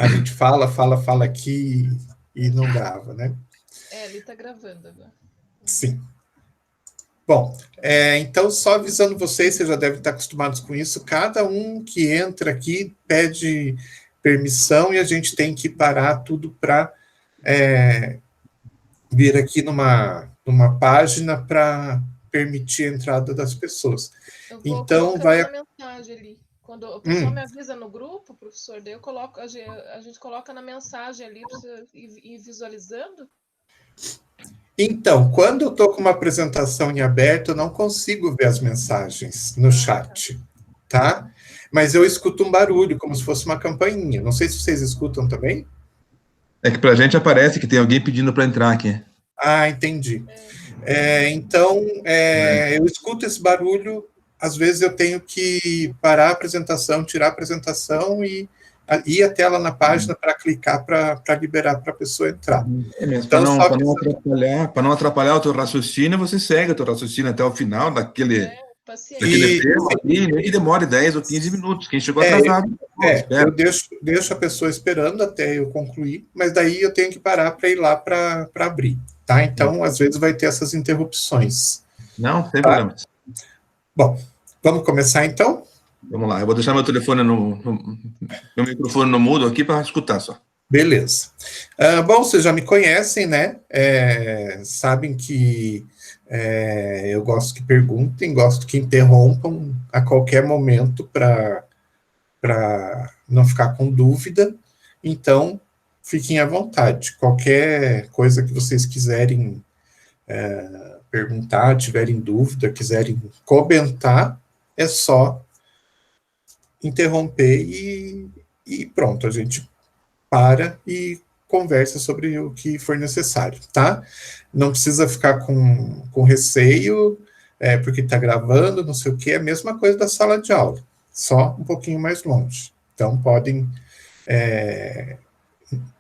A gente fala aqui e não grava, né? Ele está gravando agora. Sim. Bom, então, só avisando vocês já devem estar acostumados com isso, cada um que entra aqui pede permissão e a gente tem que parar tudo para vir aqui numa página para permitir a entrada das pessoas. Eu vou então, colocando na mensagem ali. Quando o pessoal me avisa no grupo, professor, daí a gente coloca na mensagem ali para você ir visualizando. Então, quando eu estou com uma apresentação em aberto, eu não consigo ver as mensagens no chat, tá? Mas eu escuto um barulho, como se fosse uma campainha. Não sei se vocês escutam também. É que para a gente aparece que tem alguém pedindo para entrar aqui. Ah, entendi. Então, eu escuto esse barulho, às vezes eu tenho que parar a apresentação, tirar a apresentação e ir até lá na página para clicar para liberar para a pessoa entrar. Então, para não atrapalhar o teu raciocínio, você segue o teu raciocínio até o final daquele tema e demore 10 ou 15 minutos. Quem chegou atrasado, eu deixo a pessoa esperando até eu concluir, mas daí eu tenho que parar para ir lá para abrir, tá? Então, às vezes vai ter essas interrupções. Não, sem problemas. Bom, vamos começar então? Vamos lá, eu vou deixar meu telefone meu microfone no mudo aqui para escutar só. Beleza. Bom, vocês já me conhecem, né? Sabem que eu gosto que perguntem, gosto que interrompam a qualquer momento para não ficar com dúvida. Então, fiquem à vontade. Qualquer coisa que vocês quiserem perguntar, tiverem dúvida, quiserem comentar, é só interromper e pronto, a gente para e conversa sobre o que for necessário, tá? Não precisa ficar com receio, porque está gravando, não sei o que, é a mesma coisa da sala de aula, só um pouquinho mais longe. Então, podem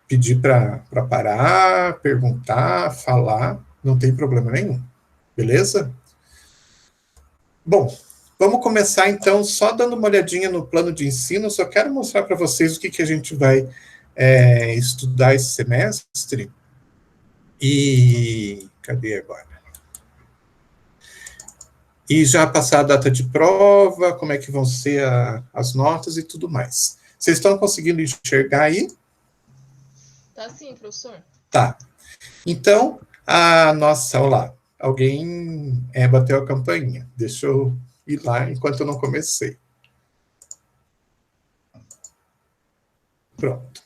pedir para parar, perguntar, falar, não tem problema nenhum, beleza? Bom, vamos começar, então, só dando uma olhadinha no plano de ensino. Só quero mostrar para vocês o que a gente vai estudar esse semestre. E cadê agora? E já passar a data de prova, como é que vão ser as notas e tudo mais. Vocês estão conseguindo enxergar aí? Tá sim, professor. Tá. Então, olha lá, alguém bateu a campainha. Deixa eu ir lá enquanto eu não comecei. Pronto.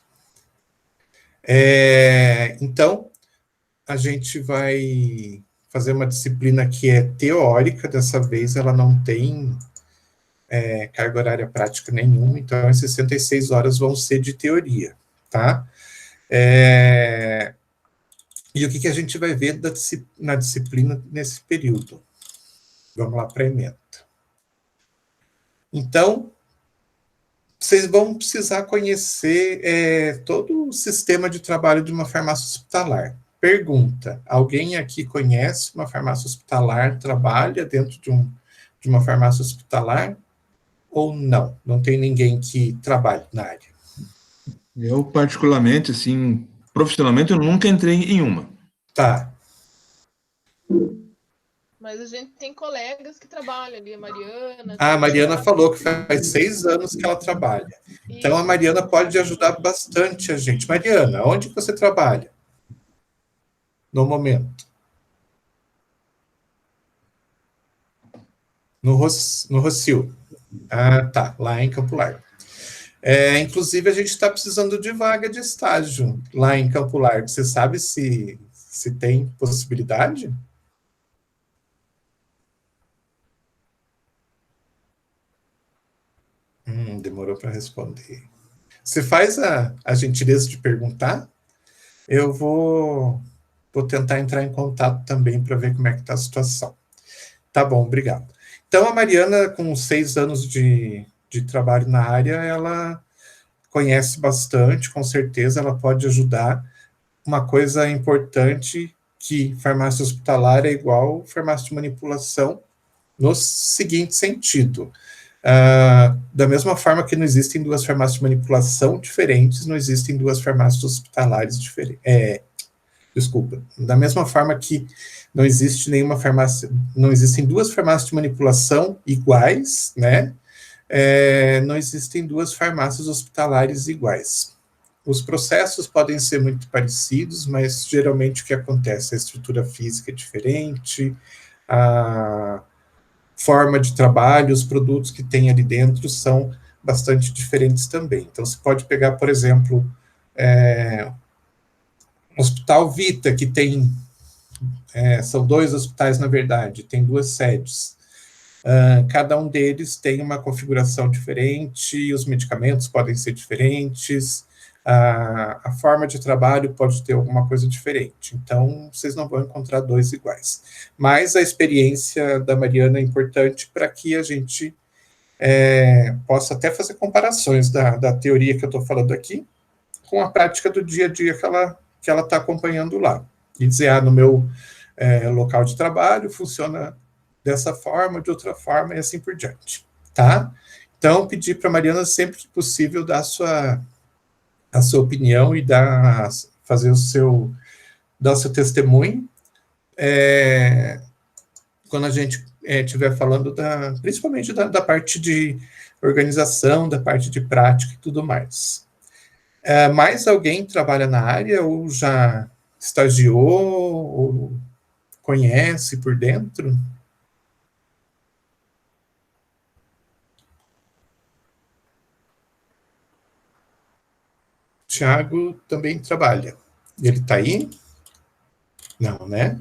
Então, a gente vai fazer uma disciplina que é teórica, dessa vez ela não tem carga horária prática nenhuma, então as 66 horas vão ser de teoria, tá? E o que a gente vai ver na disciplina nesse período? Vamos lá para a ementa. Então, vocês vão precisar conhecer todo o sistema de trabalho de uma farmácia hospitalar. Pergunta: alguém aqui conhece uma farmácia hospitalar, trabalha dentro de uma farmácia hospitalar? Ou não? Não tem ninguém que trabalhe na área? Eu, particularmente, assim, profissionalmente, eu nunca entrei em uma. Tá. Mas a gente tem colegas que trabalham ali, a Mariana. A Mariana falou que faz 6 anos que ela trabalha. Então, a Mariana pode ajudar bastante a gente. Mariana, onde você trabalha? No momento. No Rocio. Ah, tá. Lá em Campo Largo. Inclusive, a gente está precisando de vaga de estágio lá em Campo Largo. Você sabe se tem possibilidade? Demorou para responder. Você faz a gentileza de perguntar? Eu vou tentar entrar em contato também para ver como é que está a situação. Tá bom, obrigado. Então, a Mariana, com 6 anos de trabalho na área, ela conhece bastante, com certeza ela pode ajudar. Uma coisa importante, que farmácia hospitalar é igual farmácia de manipulação, no seguinte sentido: Da mesma forma que não existem duas farmácias de manipulação diferentes, não existem duas farmácias hospitalares diferentes. Desculpa. Da mesma forma que não existe nenhuma farmácia, não existem duas farmácias de manipulação iguais, né? Não existem duas farmácias hospitalares iguais. Os processos podem ser muito parecidos, mas geralmente o que acontece? A estrutura física é diferente, a forma de trabalho, os produtos que tem ali dentro são bastante diferentes também. Então, você pode pegar, por exemplo, o Hospital Vita, que tem, são 2 hospitais, na verdade, tem 2 sedes. Cada um deles tem uma configuração diferente, os medicamentos podem ser diferentes, a forma de trabalho pode ter alguma coisa diferente. Então, vocês não vão encontrar 2 iguais. Mas a experiência da Mariana é importante para que a gente possa até fazer comparações da teoria que eu estou falando aqui com a prática do dia a dia que ela está acompanhando lá. E dizer, no meu local de trabalho funciona dessa forma, de outra forma, e assim por diante. Tá? Então, pedir para a Mariana, sempre que possível, dar a sua opinião e fazer dar o seu testemunho, quando a gente estiver falando principalmente da parte de organização, da parte de prática e tudo mais. Mais alguém trabalha na área ou já estagiou ou conhece por dentro? Tiago também trabalha. Ele está aí? Não, né?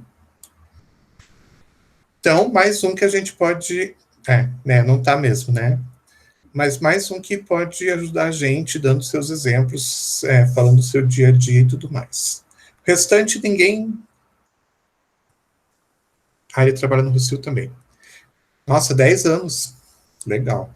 Então, mais um que a gente pode... não está mesmo, né? Mas mais um que pode ajudar a gente, dando seus exemplos, falando do seu dia a dia e tudo mais. O restante, ninguém... ele trabalha no Rocio também. Nossa, 10 anos. Legal.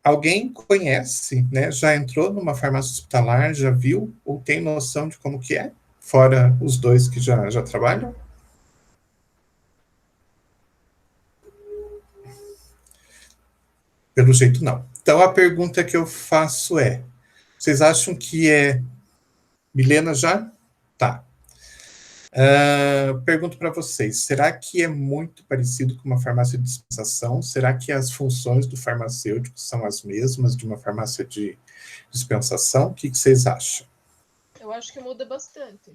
Alguém conhece, né? Já entrou numa farmácia hospitalar, já viu, ou tem noção de como que é? Fora os 2 que já trabalham? Pelo jeito, não. Então, a pergunta que eu faço vocês acham que Milena já? Tá. Pergunto para vocês, será que é muito parecido com uma farmácia de dispensação? Será que as funções do farmacêutico são as mesmas de uma farmácia de dispensação? O que vocês acham? Eu acho que muda bastante.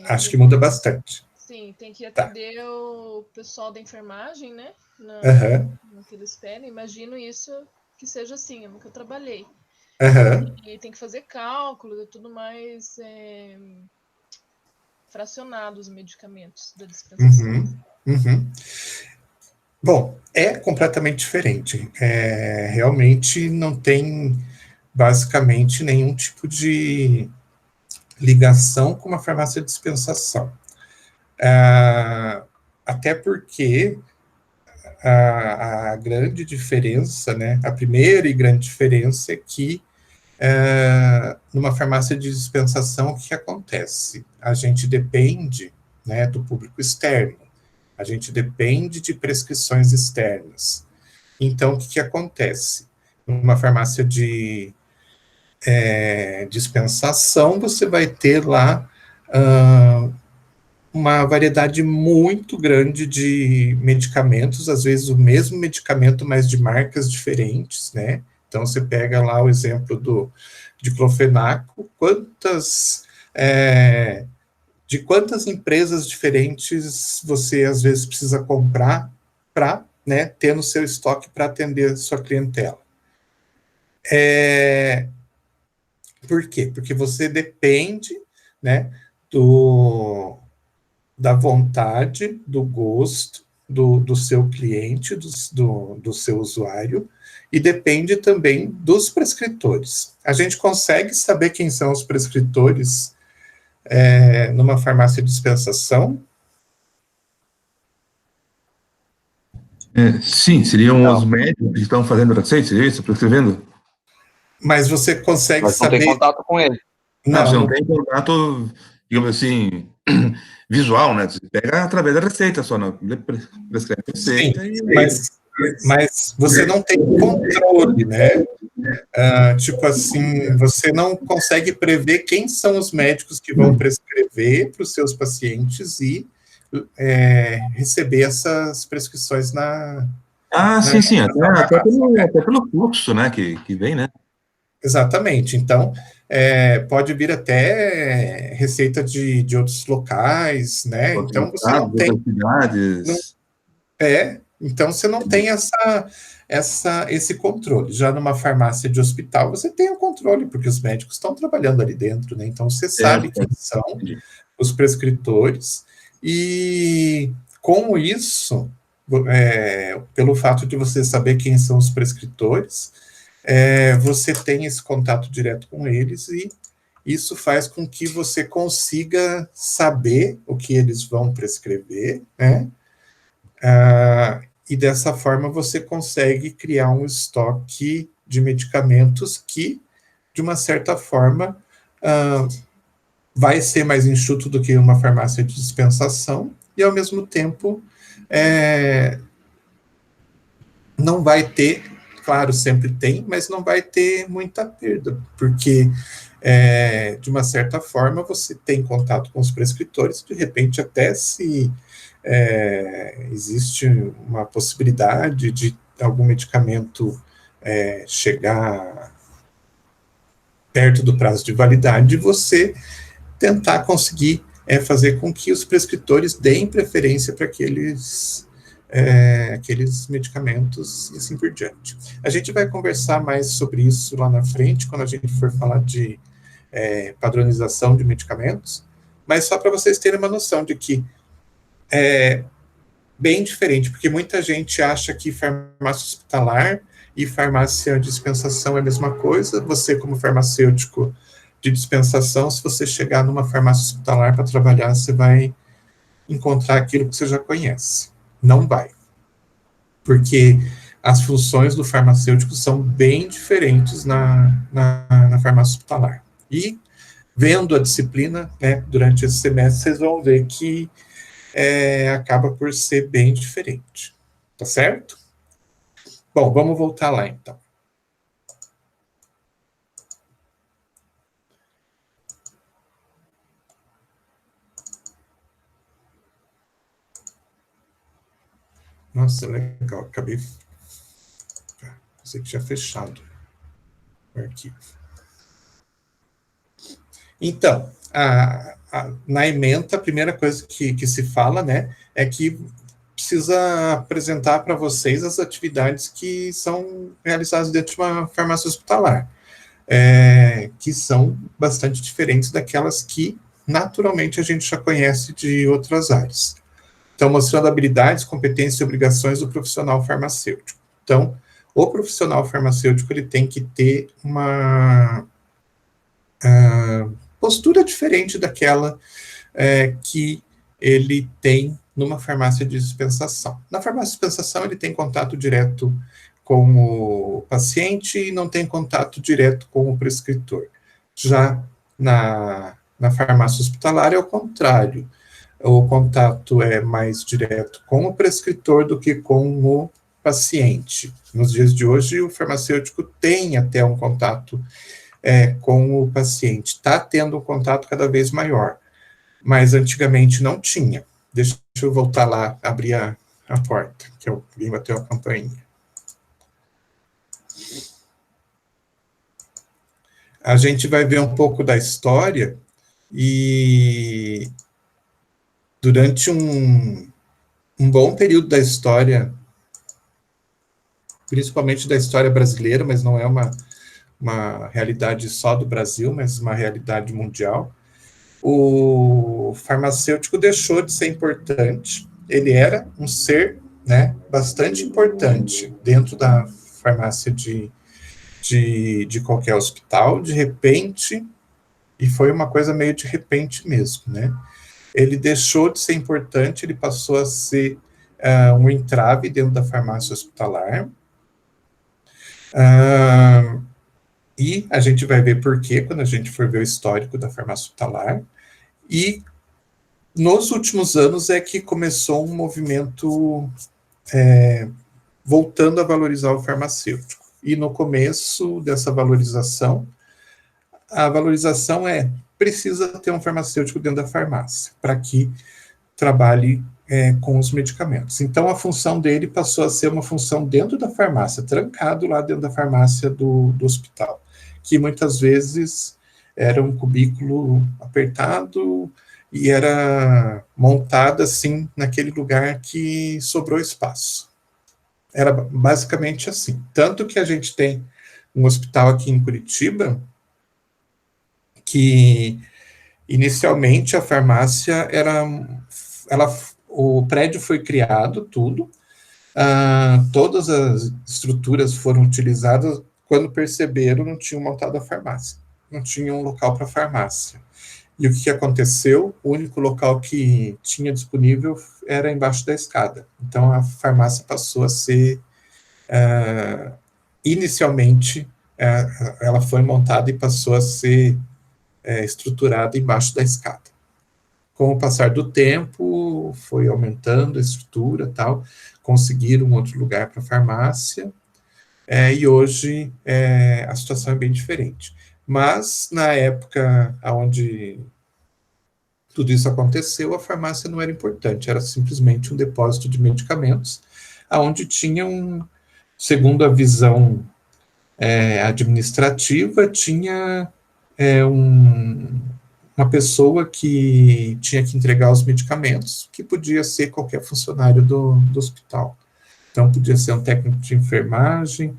Acho que muda bastante. Sim, tem que atender o pessoal da enfermagem, né? No que eles pedem. Imagino isso que seja assim, eu nunca trabalhei. E tem que fazer cálculos e tudo mais... fracionado os medicamentos da dispensação. Bom, é completamente diferente. Realmente não tem, basicamente, nenhum tipo de ligação com uma farmácia de dispensação. Até porque a grande diferença, né, a primeira e grande diferença é que numa farmácia de dispensação, o que acontece? A gente depende, né, do público externo, a gente depende de prescrições externas. Então, o que acontece? Numa farmácia de dispensação, você vai ter lá uma variedade muito grande de medicamentos, às vezes o mesmo medicamento, mas de marcas diferentes, né? Então, você pega lá o exemplo de clofenaco, de quantas empresas diferentes você, às vezes, precisa comprar para, né, ter no seu estoque para atender a sua clientela. Por quê? Porque você depende, né, da vontade, do gosto do seu cliente, do seu usuário, e depende também dos prescritores. A gente consegue saber quem são os prescritores numa farmácia de dispensação? Sim, seriam os médicos que estão fazendo receita, seria isso, prescrevendo? Mas você consegue saber... Não tem contato com ele. Você não tem contato, digamos assim... visual, né? Você pega através da receita só, não prescreve a receita. Sim, mas você não tem controle, né? Tipo assim, você não consegue prever quem são os médicos que vão prescrever para os seus pacientes e receber essas prescrições sim, até pelo fluxo, né, que vem, né? Exatamente, então, pode vir até receita de outros locais, né, então você não tem... Então você não tem esse controle. Já numa farmácia de hospital, você tem o controle, porque os médicos estão trabalhando ali dentro, né, então você sabe quem são os prescritores, e com isso, pelo fato de você saber quem são os prescritores, você tem esse contato direto com eles, e isso faz com que você consiga saber o que eles vão prescrever, né? E dessa forma você consegue criar um estoque de medicamentos que, de uma certa forma, vai ser mais enxuto do que uma farmácia de dispensação, e ao mesmo tempo não vai ter, claro, sempre tem, mas não vai ter muita perda, porque de uma certa forma você tem contato com os prescritores, de repente até se existe uma possibilidade de algum medicamento chegar perto do prazo de validade, você tentar conseguir fazer com que os prescritores deem preferência para aqueles medicamentos e assim por diante. A gente vai conversar mais sobre isso lá na frente, quando a gente for falar de padronização de medicamentos, mas só para vocês terem uma noção de que bem diferente, porque muita gente acha que farmácia hospitalar e farmácia de dispensação é a mesma coisa. Você, como farmacêutico de dispensação, se você chegar numa farmácia hospitalar para trabalhar, você vai encontrar aquilo que você já conhece. Não vai. Porque as funções do farmacêutico são bem diferentes na farmácia hospitalar. E, vendo a disciplina, né, durante esse semestre, vocês vão ver que acaba por ser bem diferente. Tá certo? Bom, vamos voltar lá, então. Nossa, legal, acabei... Pensei que tinha fechado o arquivo. Então, na ementa, a primeira coisa que se fala, né, é que precisa apresentar para vocês as atividades que são realizadas dentro de uma farmácia hospitalar, que são bastante diferentes daquelas que, naturalmente, a gente já conhece de outras áreas. Então, mostrando habilidades, competências e obrigações do profissional farmacêutico. Então, o profissional farmacêutico, ele tem que ter uma postura diferente daquela que ele tem numa farmácia de dispensação. Na farmácia de dispensação, ele tem contato direto com o paciente e não tem contato direto com o prescritor. Já na farmácia hospitalar é o contrário. O contato é mais direto com o prescritor do que com o paciente. Nos dias de hoje, o farmacêutico tem até um contato com o paciente. Está tendo um contato cada vez maior, mas antigamente não tinha. Deixa eu voltar lá, abrir a porta, que alguém bateu a campainha. A gente vai ver um pouco da história, e durante um bom período da história, principalmente da história brasileira, mas não é uma realidade só do Brasil, mas uma realidade mundial, o farmacêutico deixou de ser importante. Ele era um ser, né, bastante importante dentro da farmácia de qualquer hospital, de repente, e foi uma coisa meio de repente mesmo, né? Ele deixou de ser importante, ele passou a ser um entrave dentro da farmácia hospitalar, e a gente vai ver por quê quando a gente for ver o histórico da farmácia hospitalar, e Nos últimos anos é que começou um movimento voltando a valorizar o farmacêutico. E no começo dessa valorização, a valorização precisa ter um farmacêutico dentro da farmácia, para que trabalhe com os medicamentos. Então, a função dele passou a ser uma função dentro da farmácia, trancado lá dentro da farmácia do hospital, que muitas vezes era um cubículo apertado e era montado assim, naquele lugar que sobrou espaço. Era basicamente assim. Tanto que a gente tem um hospital aqui em Curitiba, que inicialmente a farmácia o prédio foi criado, tudo, todas as estruturas foram utilizadas, quando perceberam, não tinham montado a farmácia, não tinha um local para farmácia. E o que aconteceu? O único local que tinha disponível era embaixo da escada. Então, a farmácia passou a ser, inicialmente, ela foi montada e passou a ser estruturada embaixo da escada. Com o passar do tempo, foi aumentando a estrutura, tal, conseguiram um outro lugar para a farmácia, e hoje a situação é bem diferente. Mas, na época onde tudo isso aconteceu, a farmácia não era importante, era simplesmente um depósito de medicamentos, onde tinham, segundo a visão administrativa, tinha uma pessoa que tinha que entregar os medicamentos, que podia ser qualquer funcionário do hospital. Então, podia ser um técnico de enfermagem,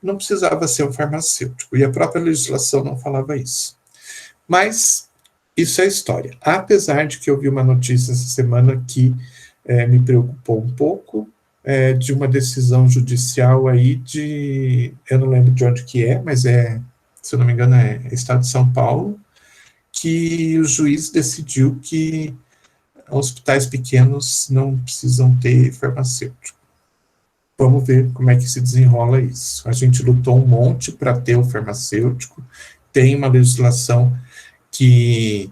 não precisava ser um farmacêutico, e a própria legislação não falava isso. Mas isso é história. Apesar de que eu vi uma notícia essa semana que me preocupou um pouco, de uma decisão judicial aí eu não lembro de onde que mas se eu não me engano, Estado de São Paulo, que o juiz decidiu que hospitais pequenos não precisam ter farmacêutico. Vamos ver como é que se desenrola isso. A gente lutou um monte para ter o farmacêutico, tem uma legislação que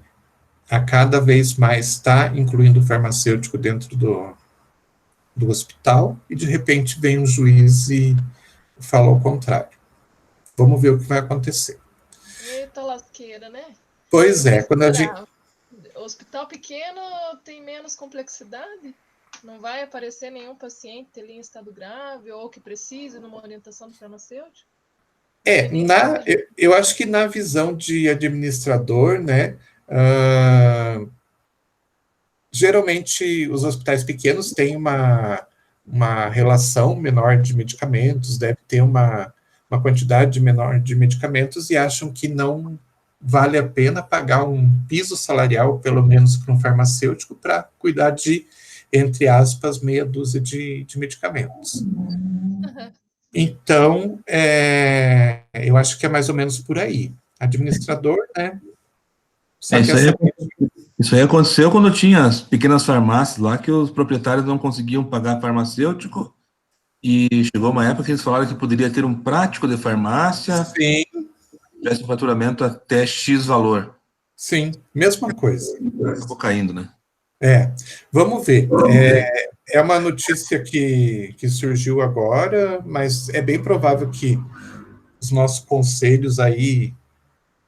a cada vez mais está incluindo o farmacêutico dentro do hospital, e de repente vem um juiz e fala o contrário. Vamos ver o que vai acontecer. Eita lasqueira, né? Pois é, quando a gente... Hospital pequeno tem menos complexidade? Não vai aparecer nenhum paciente ali em estado grave ou que precise de uma orientação do farmacêutico? Eu acho que na visão de administrador, né, geralmente os hospitais pequenos têm uma relação menor de medicamentos, deve ter uma quantidade menor de medicamentos, e acham que não vale a pena pagar um piso salarial, pelo menos para um farmacêutico, para cuidar de, entre aspas, meia dúzia de medicamentos. Então, eu acho que é mais ou menos por aí. Administrador, né? Isso aí aconteceu quando tinha as pequenas farmácias lá, que os proprietários não conseguiam pagar farmacêutico, e chegou uma época que eles falaram que poderia ter um prático de farmácia, sim, tivesse um faturamento até X valor. Sim, mesma coisa. Acabou caindo, né? Vamos ver. É uma notícia que surgiu agora, mas é bem provável que os nossos conselhos aí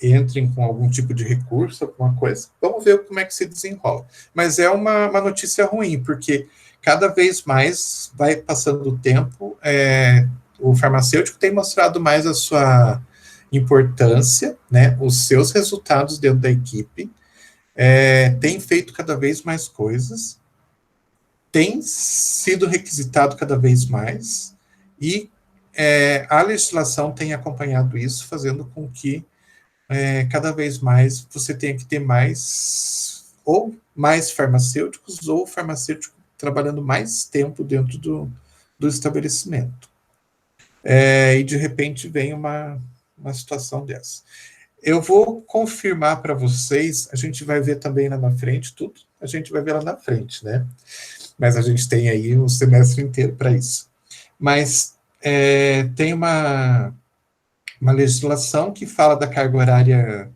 entrem com algum tipo de recurso, alguma coisa. Vamos ver como é que se desenrola. Mas é uma notícia ruim, porque cada vez mais vai passando o tempo, o farmacêutico tem mostrado mais a sua importância, né, os seus resultados dentro da equipe, tem feito cada vez mais coisas, tem sido requisitado cada vez mais, e a legislação tem acompanhado isso, fazendo com que cada vez mais você tenha que ter mais farmacêuticos, ou farmacêutico trabalhando mais tempo dentro do estabelecimento. E de repente vem uma situação dessa. Eu vou confirmar para vocês, a gente vai ver também lá na frente, tudo a gente vai ver lá na frente, né? Mas a gente tem aí um semestre inteiro para isso. Mas tem uma legislação que fala da carga horária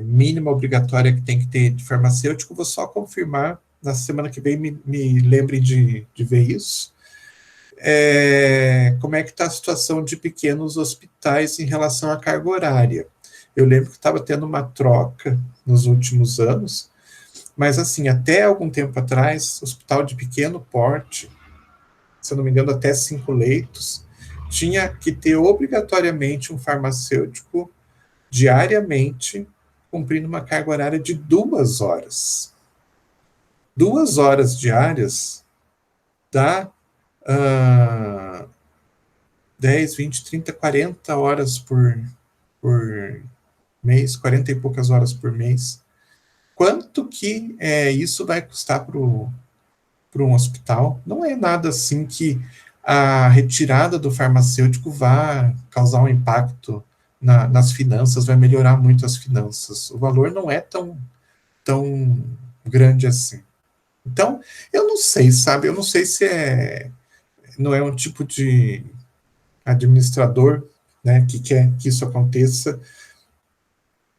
mínima obrigatória que tem que ter de farmacêutico. Vou só confirmar, na semana que vem me lembrem de ver isso. Como é que está a situação de pequenos hospitais em relação à carga horária? Eu lembro que estava tendo uma troca nos últimos anos, mas, assim, até algum tempo atrás, hospital de pequeno porte, se eu não me engano, até 5 leitos, tinha que ter obrigatoriamente um farmacêutico diariamente, cumprindo uma carga horária de 2 horas. 2 horas diárias dá 10, 20, 30, 40 horas por mês, 40 e poucas horas por mês. Quanto que isso vai custar para um hospital? Não é nada assim que a retirada do farmacêutico vá causar um impacto nas finanças, vai melhorar muito as finanças. O valor não é tão grande assim. Então, eu não sei, sabe? Eu não sei se não é um tipo de administrador, né, que quer que isso aconteça,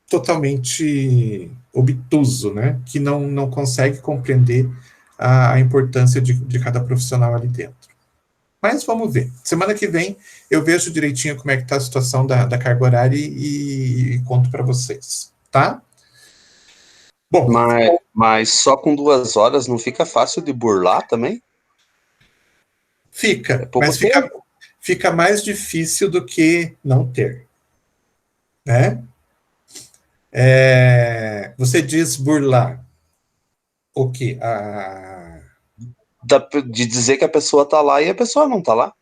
totalmente obtuso, né, que não consegue compreender a importância de cada profissional ali dentro. Mas vamos ver. Semana que vem eu vejo direitinho como é que está a situação da carga horária e conto para vocês, tá? Bom, mas só com 2 horas não fica fácil de burlar também? Fica, mas fica mais difícil do que não ter, né? Você diz burlar o quê? De dizer que a pessoa está lá e a pessoa não está lá?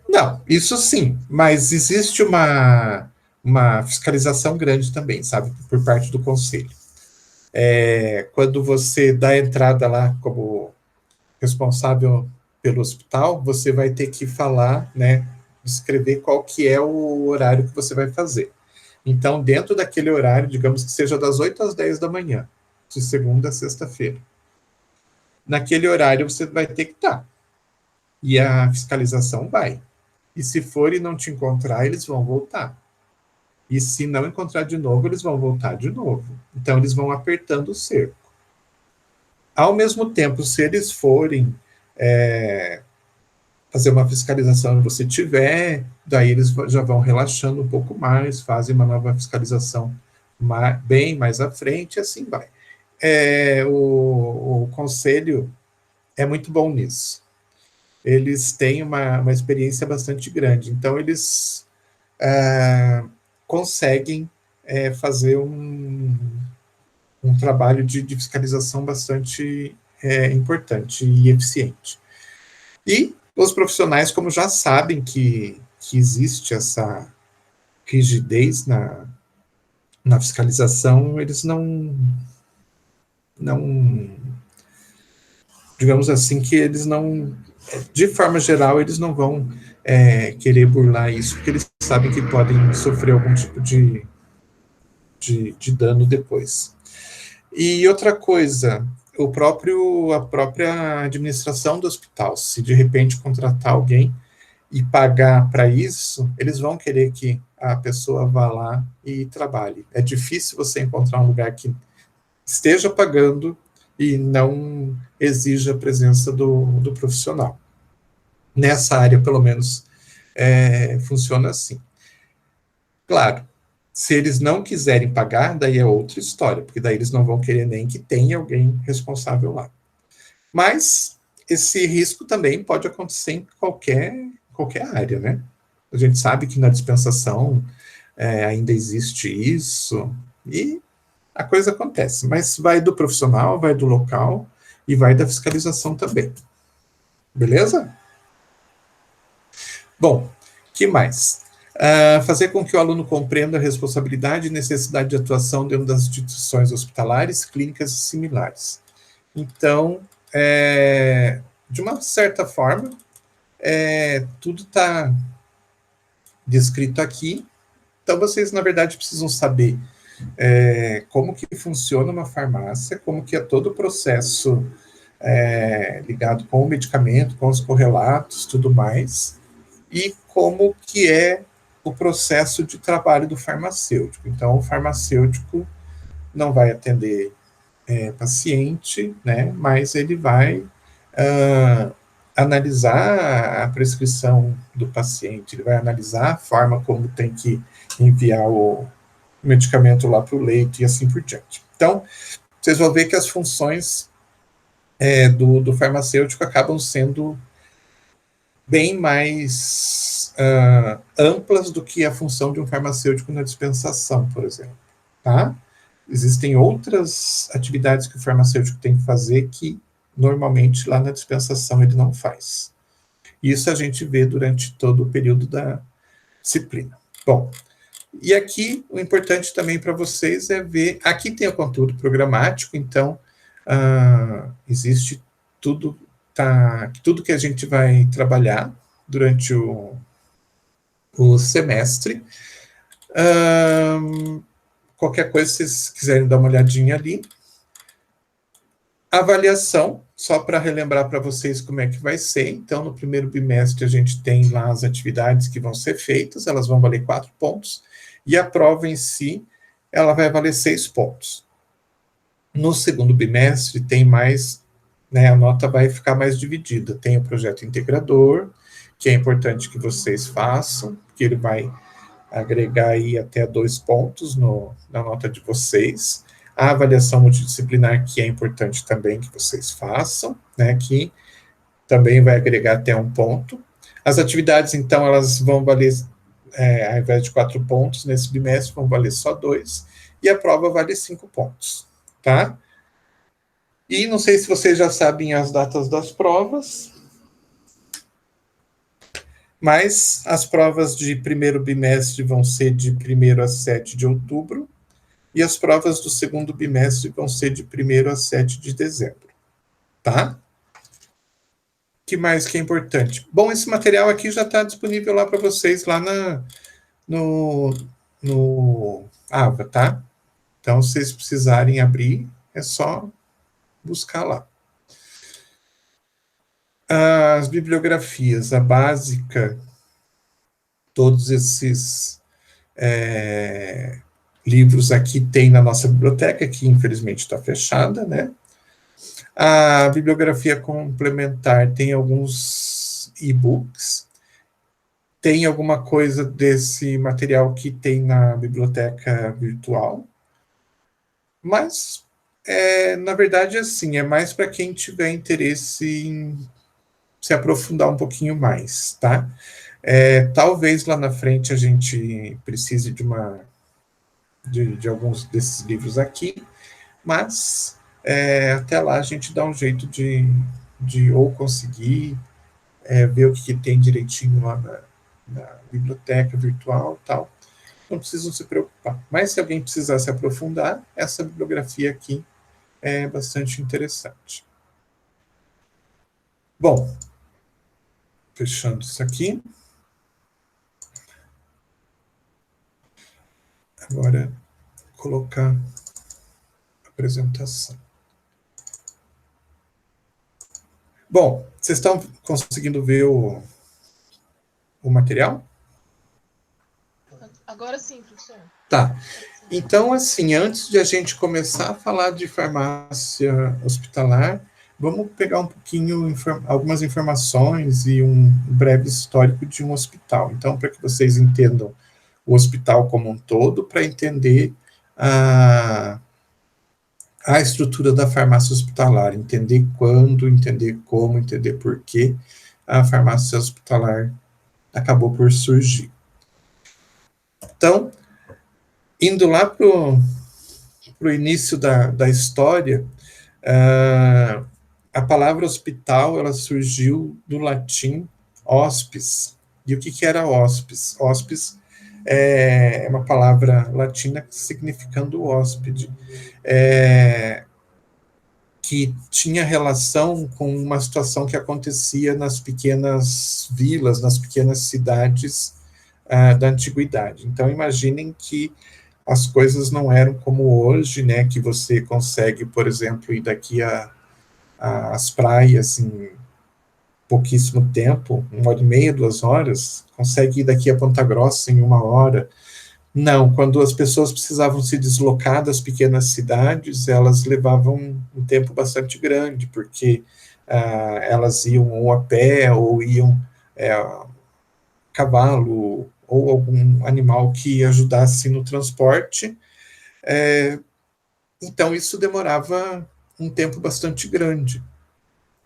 Não, isso sim, mas existe uma fiscalização grande também, sabe, por parte do conselho. Quando você dá entrada lá como responsável pelo hospital, você vai ter que falar, né, escrever qual que é o horário que você vai fazer. Então, dentro daquele horário, digamos que seja das 8 às 10 da manhã, de segunda a sexta-feira, naquele horário você vai ter que estar. E a fiscalização vai. E se for e não te encontrar, eles vão voltar. E se não encontrar de novo, eles vão voltar de novo. Então, eles vão apertando o cerco. Ao mesmo tempo, se eles forem fazer uma fiscalização e você tiver, daí eles já vão relaxando um pouco mais, fazem uma nova fiscalização bem mais à frente, e assim vai. O conselho é muito bom nisso. Eles têm uma experiência bastante grande, então eles conseguem fazer um trabalho de fiscalização bastante importante e eficiente. E os profissionais, como já sabem que existe essa rigidez na fiscalização, eles não digamos assim, que eles não, de forma geral, eles não vão querer burlar isso, porque eles sabem que podem sofrer algum tipo de dano depois. E outra coisa, a própria administração do hospital, se de repente contratar alguém e pagar para isso, eles vão querer que a pessoa vá lá e trabalhe. É difícil você encontrar um lugar que esteja pagando e não exija a presença do profissional. Nessa área, pelo menos, funciona assim. Claro, se eles não quiserem pagar, daí é outra história, porque daí eles não vão querer nem que tenha alguém responsável lá. Mas esse risco também pode acontecer em qualquer área, né? A gente sabe que na dispensação ainda existe isso, e a coisa acontece, mas vai do profissional, vai do local e vai da fiscalização também. Beleza? Bom, que mais? Fazer com que o aluno compreenda a responsabilidade e necessidade de atuação dentro das instituições hospitalares, clínicas e similares. Então, de uma certa forma, tudo está descrito aqui. Então, vocês, na verdade, precisam saber como que funciona uma farmácia, como que é todo o processo ligado com o medicamento, com os correlatos, tudo mais, e como que é o processo de trabalho do farmacêutico. Então, o farmacêutico não vai atender paciente, né, mas ele vai analisar a prescrição do paciente, ele vai analisar a forma como tem que enviar o medicamento lá para o leito e assim por diante. Então, vocês vão ver que as funções do farmacêutico acabam sendo bem mais amplas do que a função de um farmacêutico na dispensação, por exemplo, tá? Existem outras atividades que o farmacêutico tem que fazer que, normalmente, lá na dispensação ele não faz. Isso a gente vê durante todo o período da disciplina. Bom, e aqui, o importante também para vocês é ver... Aqui tem o conteúdo programático, então, existe tudo que a gente vai trabalhar durante o semestre. Qualquer coisa, se vocês quiserem dar uma olhadinha ali. Avaliação, só para relembrar para vocês como é que vai ser. Então, no primeiro bimestre, a gente tem lá as atividades que vão ser feitas, elas vão valer 4 pontos, e a prova em si, ela vai valer 6 pontos. No segundo bimestre, tem mais, né, a nota vai ficar mais dividida. Tem o projeto integrador, que é importante que vocês façam, que ele vai agregar aí até 2 pontos na nota de vocês. A avaliação multidisciplinar, que é importante também que vocês façam, né, que também vai agregar até 1 ponto. As atividades, então, elas vão valer, ao invés de 4 pontos, nesse bimestre vão valer só 2, e a prova vale 5 pontos, tá? E não sei se vocês já sabem as datas das provas, mas as provas de primeiro bimestre vão ser de 1º a 7 de outubro, e as provas do segundo bimestre vão ser de 1º a 7 de dezembro, tá? O que mais que é importante? Bom, esse material aqui já está disponível lá para vocês, lá no AVA, tá? Então, se vocês precisarem abrir, é só buscar lá. As bibliografias, a básica, todos esses livros aqui tem na nossa biblioteca, que infelizmente está fechada, né? A bibliografia complementar tem alguns e-books, tem alguma coisa desse material que tem na biblioteca virtual, mas, na verdade, assim, é mais para quem tiver interesse em se aprofundar um pouquinho mais, tá? Talvez lá na frente a gente precise de alguns desses livros aqui, mas até lá a gente dá um jeito de ou conseguir ver o que tem direitinho lá na biblioteca virtual e tal. Não precisam se preocupar. Mas se alguém precisar se aprofundar, essa bibliografia aqui é bastante interessante. Bom, fechando isso aqui. Agora, colocar a apresentação. Bom, vocês estão conseguindo ver o material? Agora sim, professor. Tá. Então, assim, antes de a gente começar a falar de farmácia hospitalar, vamos pegar um pouquinho, algumas informações e um breve histórico de um hospital. Então, para que vocês entendam o hospital como um todo, para entender a estrutura da farmácia hospitalar, entender quando, entender como, entender por que a farmácia hospitalar acabou por surgir. Então, indo lá para o início da história, a palavra hospital, ela surgiu do latim hospes. E o que era hospes? Hospes é uma palavra latina significando hóspede, que tinha relação com uma situação que acontecia nas pequenas vilas, nas pequenas cidades da antiguidade. Então, imaginem que as coisas não eram como hoje, né, que você consegue, por exemplo, ir daqui às praias em pouquíssimo tempo, 1h30, 2 horas, consegue ir daqui a Ponta Grossa em 1 hora. Não, quando as pessoas precisavam se deslocar das pequenas cidades, elas levavam um tempo bastante grande, porque elas iam ou a pé, ou iam cavalo, ou algum animal que ajudasse no transporte. Então, isso demorava um tempo bastante grande.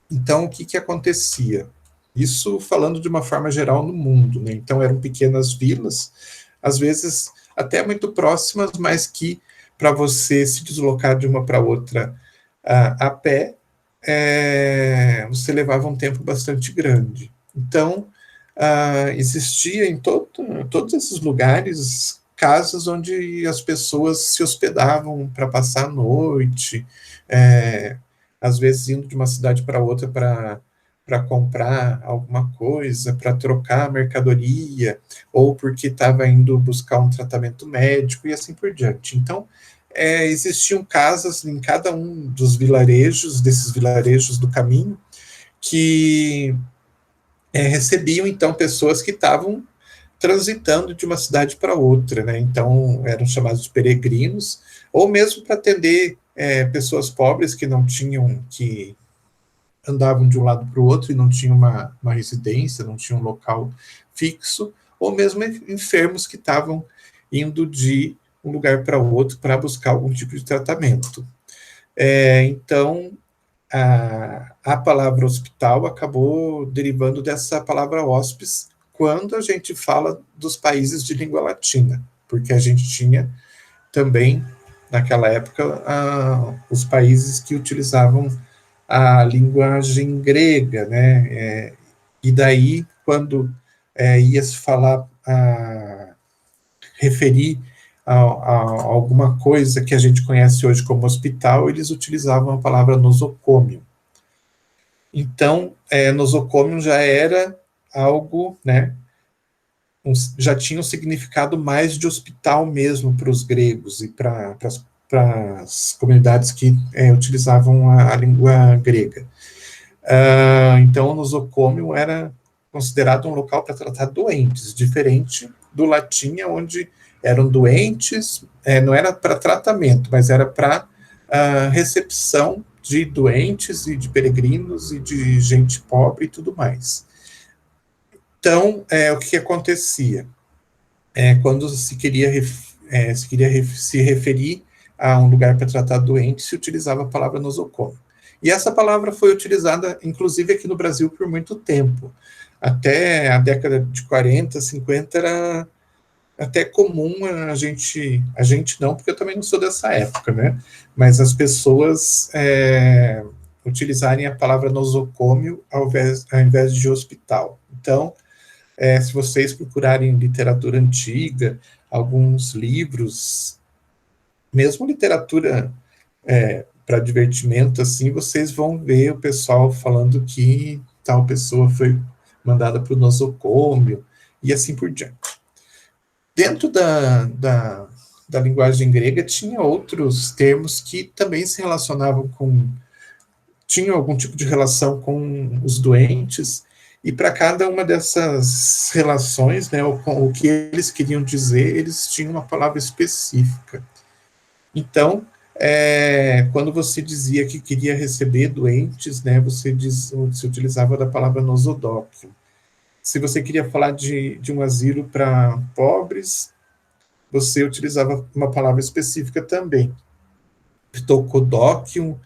Então, o que acontecia? Isso falando de uma forma geral no mundo, né? Então, eram pequenas vilas, às vezes até muito próximas, mas que, para você se deslocar de uma para outra a pé, você levava um tempo bastante grande. Então, existia em todos esses lugares casas onde as pessoas se hospedavam para passar a noite, às vezes indo de uma cidade para outra para comprar alguma coisa, para trocar mercadoria, ou porque estava indo buscar um tratamento médico e assim por diante. Então, existiam casas em cada um dos vilarejos, desses vilarejos do caminho, que recebiam, então, pessoas que estavam transitando de uma cidade para outra, né? Então, eram chamados de peregrinos, ou mesmo para atender pessoas pobres que não tinham, que andavam de um lado para o outro e não tinham uma residência, não tinham um local fixo, ou mesmo enfermos que estavam indo de um lugar para outro para buscar algum tipo de tratamento. Então, a palavra hospital acabou derivando dessa palavra hóspes quando a gente fala dos países de língua latina, porque a gente tinha também, naquela época, os países que utilizavam a linguagem grega, né? E daí, quando ia se falar, referir a alguma coisa que a gente conhece hoje como hospital, eles utilizavam a palavra nosocômio. Então, nosocômio já era algo, né? Já tinha um significado mais de hospital mesmo para os gregos e para as comunidades que utilizavam a língua grega. Então, o nosocômio era considerado um local para tratar doentes, diferente do latim, onde eram doentes, não era para tratamento, mas era para recepção de doentes e de peregrinos e de gente pobre e tudo mais. Então, o que acontecia? Quando se queria se referir a um lugar para tratar doentes, se utilizava a palavra nosocômio. E essa palavra foi utilizada, inclusive, aqui no Brasil por muito tempo. Até a década de 40, 50, era até comum a gente não, porque eu também não sou dessa época, né? Mas as pessoas utilizarem a palavra nosocômio ao invés de hospital. Então, se vocês procurarem literatura antiga, alguns livros, mesmo literatura para divertimento, assim, vocês vão ver o pessoal falando que tal pessoa foi mandada para o nosocômio, e assim por diante. Dentro da linguagem grega, tinha outros termos que também se relacionavam tinham algum tipo de relação com os doentes, e para cada uma dessas relações, né, o que eles queriam dizer, eles tinham uma palavra específica. Então, quando você dizia que queria receber doentes, né, você utilizava da palavra nosodóquio. Se você queria falar de um asilo para pobres, você utilizava uma palavra específica também. Ptocodóquio,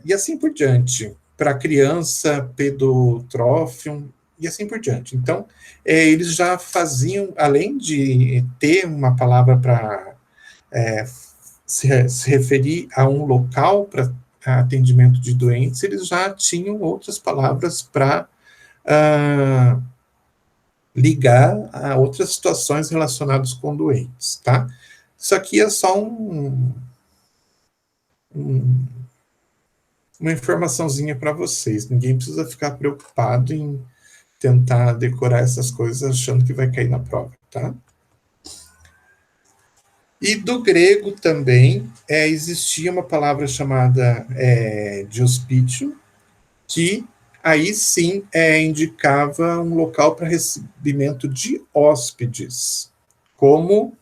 e assim por diante. Para criança, pedotrófium, e assim por diante. Então, eles já faziam, além de ter uma palavra para se referir a um local para atendimento de doentes, eles já tinham outras palavras para ligar a outras situações relacionadas com doentes, tá? Isso aqui é só uma informaçãozinha para vocês. Ninguém precisa ficar preocupado em tentar decorar essas coisas achando que vai cair na prova, tá? E do grego também existia uma palavra chamada de hospício, que aí sim indicava um local para recebimento de hóspedes, como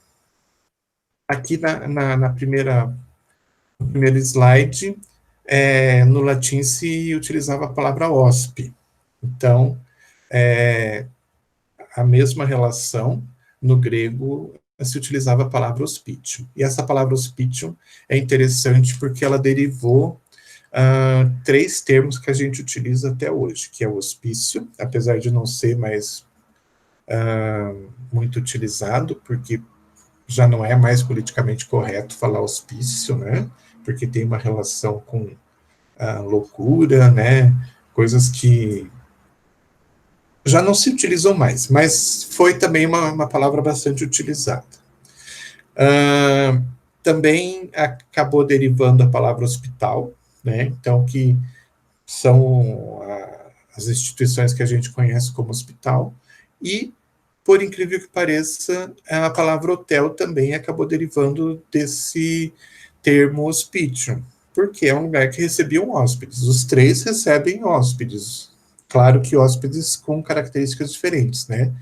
aqui no primeiro slide, no latim se utilizava a palavra hóspede. Então, a mesma relação no grego se utilizava a palavra hospitium. E essa palavra hospitium é interessante porque ela derivou 3 termos que a gente utiliza até hoje, que é o hospício, apesar de não ser mais muito utilizado, porque já não é mais politicamente correto falar hospício, né? Porque tem uma relação com loucura, né? Coisas que já não se utilizam mais, mas foi também uma palavra bastante utilizada. Também acabou derivando a palavra hospital, né? Então, que são as instituições que a gente conhece como hospital, e, por incrível que pareça, a palavra hotel também acabou derivando desse termo hospitium, porque é um lugar que recebiam hóspedes. Os 3 recebem hóspedes, claro que hóspedes com características diferentes, né?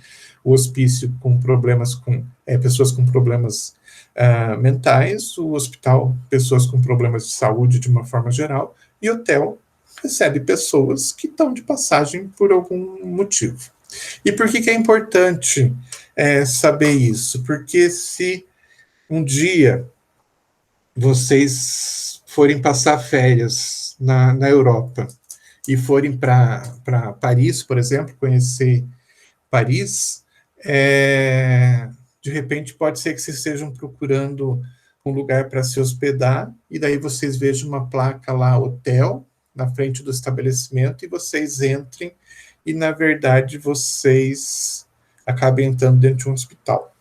O hospício com problemas com pessoas com problemas mentais, o hospital, pessoas com problemas de saúde de uma forma geral, e hotel recebe pessoas que estão de passagem por algum motivo. E por que é importante saber isso? Porque se um dia vocês forem passar férias na Europa e forem para Paris, por exemplo, conhecer Paris, de repente pode ser que vocês estejam procurando um lugar para se hospedar, e daí vocês vejam uma placa lá, hotel, na frente do estabelecimento, e vocês entrem, e na verdade vocês acabem entrando dentro de um hospital.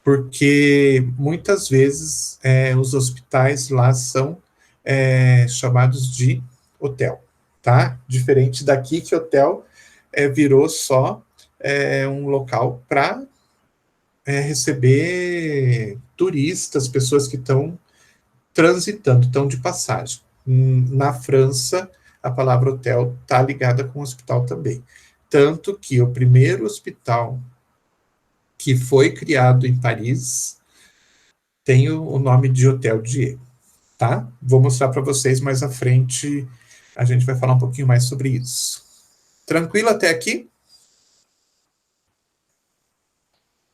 Porque muitas vezes os hospitais lá são chamados de hotel, tá? Diferente daqui, que hotel virou só um local para receber turistas, pessoas que estão transitando, estão de passagem. Na França, a palavra hotel está ligada com hospital também. Tanto que o primeiro hospital que foi criado em Paris tem o nome de Hotel Dieu, tá? Vou mostrar para vocês mais à frente, a gente vai falar um pouquinho mais sobre isso. Tranquilo até aqui?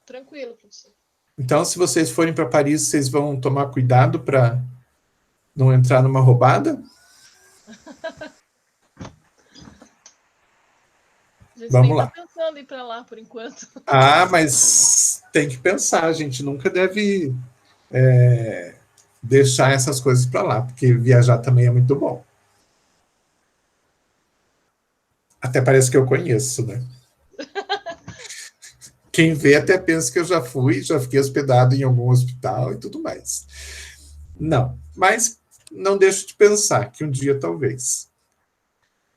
Tranquilo, professor. Então, se vocês forem para Paris, vocês vão tomar cuidado para não entrar numa roubada? Vamos lá. Pensando em ir para lá por enquanto. Mas tem que pensar, a gente nunca deve deixar essas coisas para lá, porque viajar também é muito bom. Até parece que eu conheço, né? Quem vê até pensa que eu já fiquei hospedado em algum hospital e tudo mais. Não, mas não deixo de pensar que um dia talvez.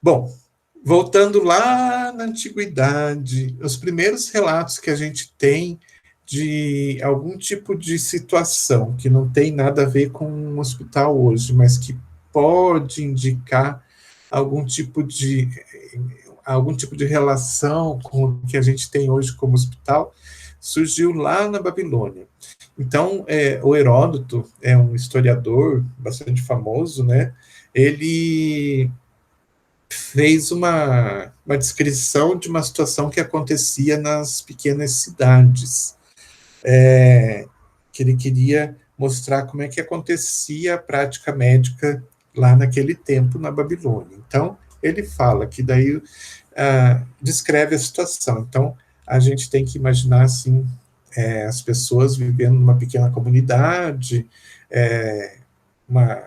Bom, voltando lá na antiguidade, os primeiros relatos que a gente tem de algum tipo de situação que não tem nada a ver com um hospital hoje, mas que pode indicar algum tipo de relação com o que a gente tem hoje como hospital, surgiu lá na Babilônia. Então, o Heródoto é um historiador bastante famoso, né? Ele fez uma descrição de uma situação que acontecia nas pequenas cidades, que ele queria mostrar como é que acontecia a prática médica lá naquele tempo na Babilônia. Então, ele fala que daí descreve a situação. Então, a gente tem que imaginar, assim, as pessoas vivendo numa pequena comunidade, uma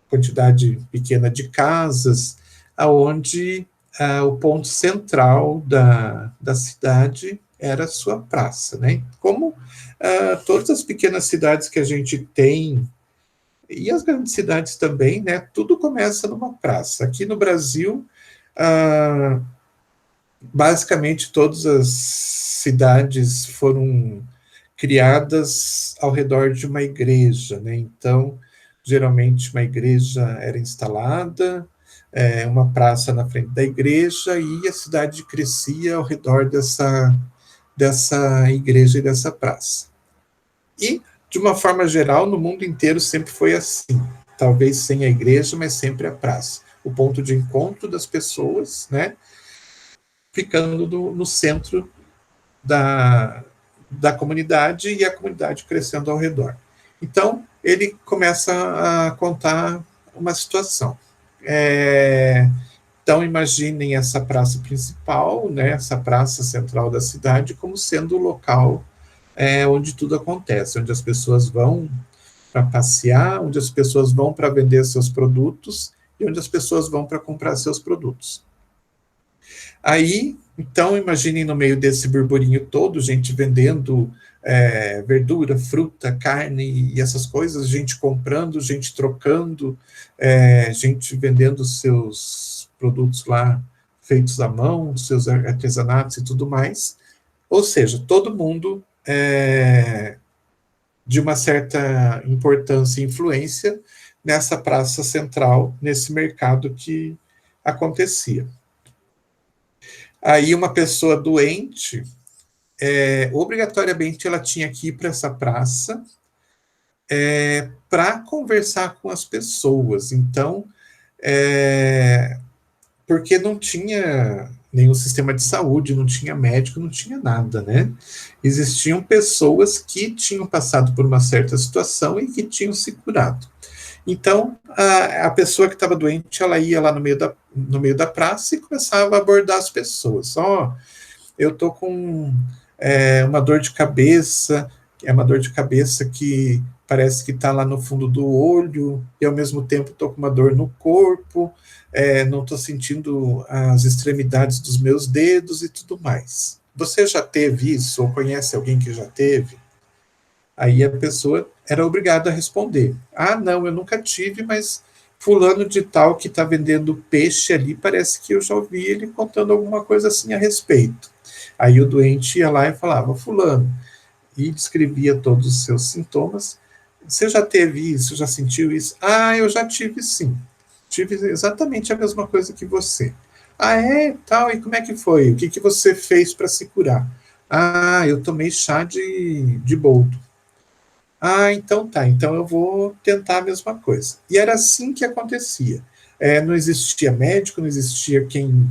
quantidade pequena de casas, aonde o ponto central da cidade era a sua praça, né? Como todas as pequenas cidades que a gente tem, e as grandes cidades também, né? Tudo começa numa praça. Aqui no Brasil, basicamente todas as cidades foram criadas ao redor de uma igreja, né? Então, geralmente uma igreja era instalada, uma praça na frente da igreja, e a cidade crescia ao redor dessa igreja e dessa praça. E, de uma forma geral, no mundo inteiro sempre foi assim, talvez sem a igreja, mas sempre a praça, o ponto de encontro das pessoas, né, ficando no centro da comunidade, e a comunidade crescendo ao redor. Então, ele começa a contar uma situação. Então, imaginem essa praça principal, né, essa praça central da cidade, como sendo o local onde tudo acontece, onde as pessoas vão para passear, onde as pessoas vão para vender seus produtos, e onde as pessoas vão para comprar seus produtos. Aí, então, imaginem no meio desse burburinho todo, gente vendendo verdura, fruta, carne e essas coisas, gente comprando, gente trocando, gente vendendo seus produtos lá feitos à mão, seus artesanatos e tudo mais. Ou seja, todo mundo de uma certa importância e influência nessa praça central, nesse mercado que acontecia. Aí uma pessoa doente, obrigatoriamente ela tinha que ir para essa praça para conversar com as pessoas. Então, porque não tinha nenhum sistema de saúde, não tinha médico, não tinha nada, né? Existiam pessoas que tinham passado por uma certa situação e que tinham se curado. Então, a pessoa que estava doente, ela ia lá no meio da praça e começava a abordar as pessoas. Eu estou com uma dor de cabeça, é uma dor de cabeça que parece que está lá no fundo do olho, e ao mesmo tempo estou com uma dor no corpo, não estou sentindo as extremidades dos meus dedos e tudo mais. Você já teve isso, ou conhece alguém que já teve? Aí a pessoa era obrigada a responder. Não, eu nunca tive, mas fulano de tal que está vendendo peixe ali, parece que eu já ouvi ele contando alguma coisa assim a respeito. Aí o doente ia lá e falava, fulano, e descrevia todos os seus sintomas. Você já teve isso, já sentiu isso? Eu já tive sim. Tive exatamente a mesma coisa que você. Tal, e como é que foi? O que você fez para se curar? Eu tomei chá de boldo. Então tá, então eu vou tentar a mesma coisa. E era assim que acontecia. Não existia médico, não existia quem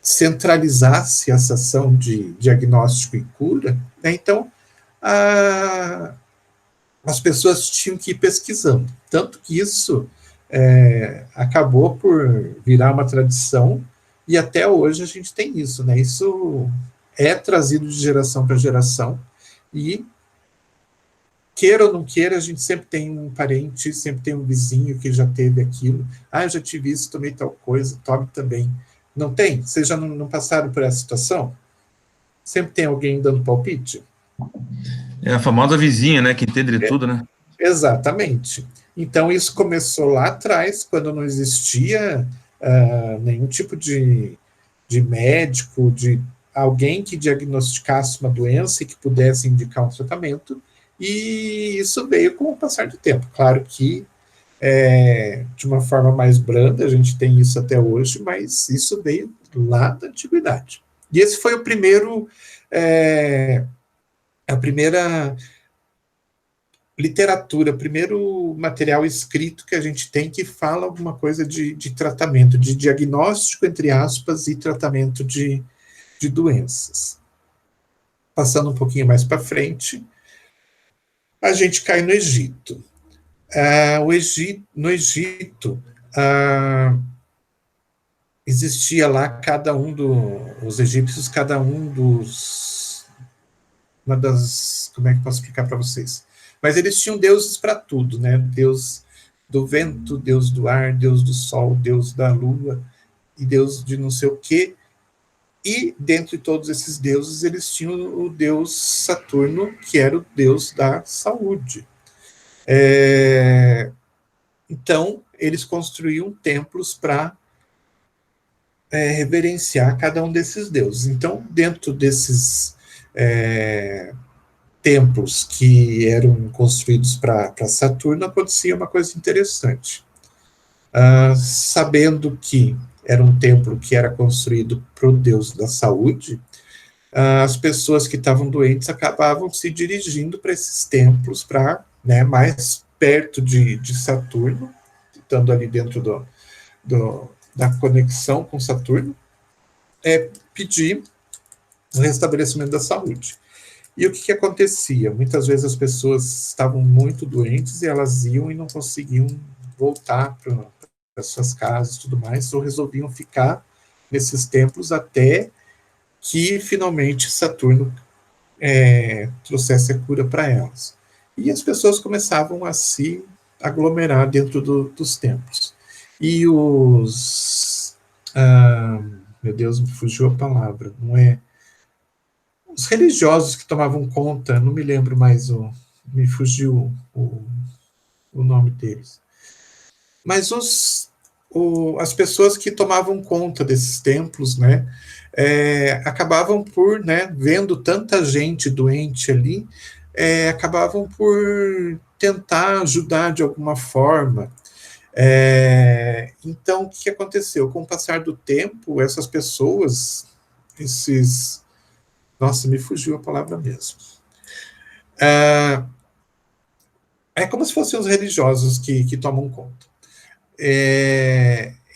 centralizasse essa ação de diagnóstico e cura, né? Então, as pessoas tinham que ir pesquisando. Tanto que isso acabou por virar uma tradição, e até hoje a gente tem isso, né? Isso é trazido de geração para geração, e queira ou não queira, a gente sempre tem um parente, sempre tem um vizinho que já teve aquilo. Eu já tive isso, tomei tal coisa, tome também. Não tem? Vocês já não passaram por essa situação? Sempre tem alguém dando palpite? É a famosa vizinha, né, que entende de tudo, né? Exatamente. Então, isso começou lá atrás, quando não existia nenhum tipo de médico, de alguém que diagnosticasse uma doença e que pudesse indicar um tratamento, e isso veio com o passar do tempo. Claro que de uma forma mais branda, a gente tem isso até hoje, mas isso veio lá da antiguidade. E esse foi o primeiro, a primeira literatura, primeiro material escrito que a gente tem que fala alguma coisa de tratamento, de diagnóstico, entre aspas, e tratamento de doenças. Passando um pouquinho mais para frente, a gente cai no Egito. No Egito, existia lá os egípcios, cada um como é que eu posso explicar para vocês? Mas eles tinham deuses para tudo, né? Deus do vento, Deus do ar, Deus do sol, Deus da lua, e Deus de não sei o quê. E, dentre todos esses deuses, eles tinham o deus Saturno, que era o deus da saúde. Então, eles construíam templos para reverenciar cada um desses deuses. Então, dentro desses templos que eram construídos para Saturno, acontecia uma coisa interessante. sabendo que era um templo que era construído para o Deus da saúde, as pessoas que estavam doentes acabavam se dirigindo para esses templos, para, né, mais perto de Saturno, estando ali dentro da conexão com Saturno, pedir o restabelecimento da saúde. E o que acontecia? Muitas vezes as pessoas estavam muito doentes e elas iam e não conseguiam voltar para suas casas e tudo mais, ou resolviam ficar nesses templos até que finalmente Saturno trouxesse a cura para elas. E as pessoas começavam a se aglomerar dentro dos templos. E meu Deus, me fugiu a palavra, não é? Os religiosos que tomavam conta, não me lembro mais, me fugiu o nome deles. Mas as pessoas que tomavam conta desses templos, né, acabavam por, né, vendo tanta gente doente ali, acabavam por tentar ajudar de alguma forma. Então, o que aconteceu? Com o passar do tempo, essas pessoas, nossa, me fugiu a palavra mesmo. É como se fossem os religiosos que tomam conta.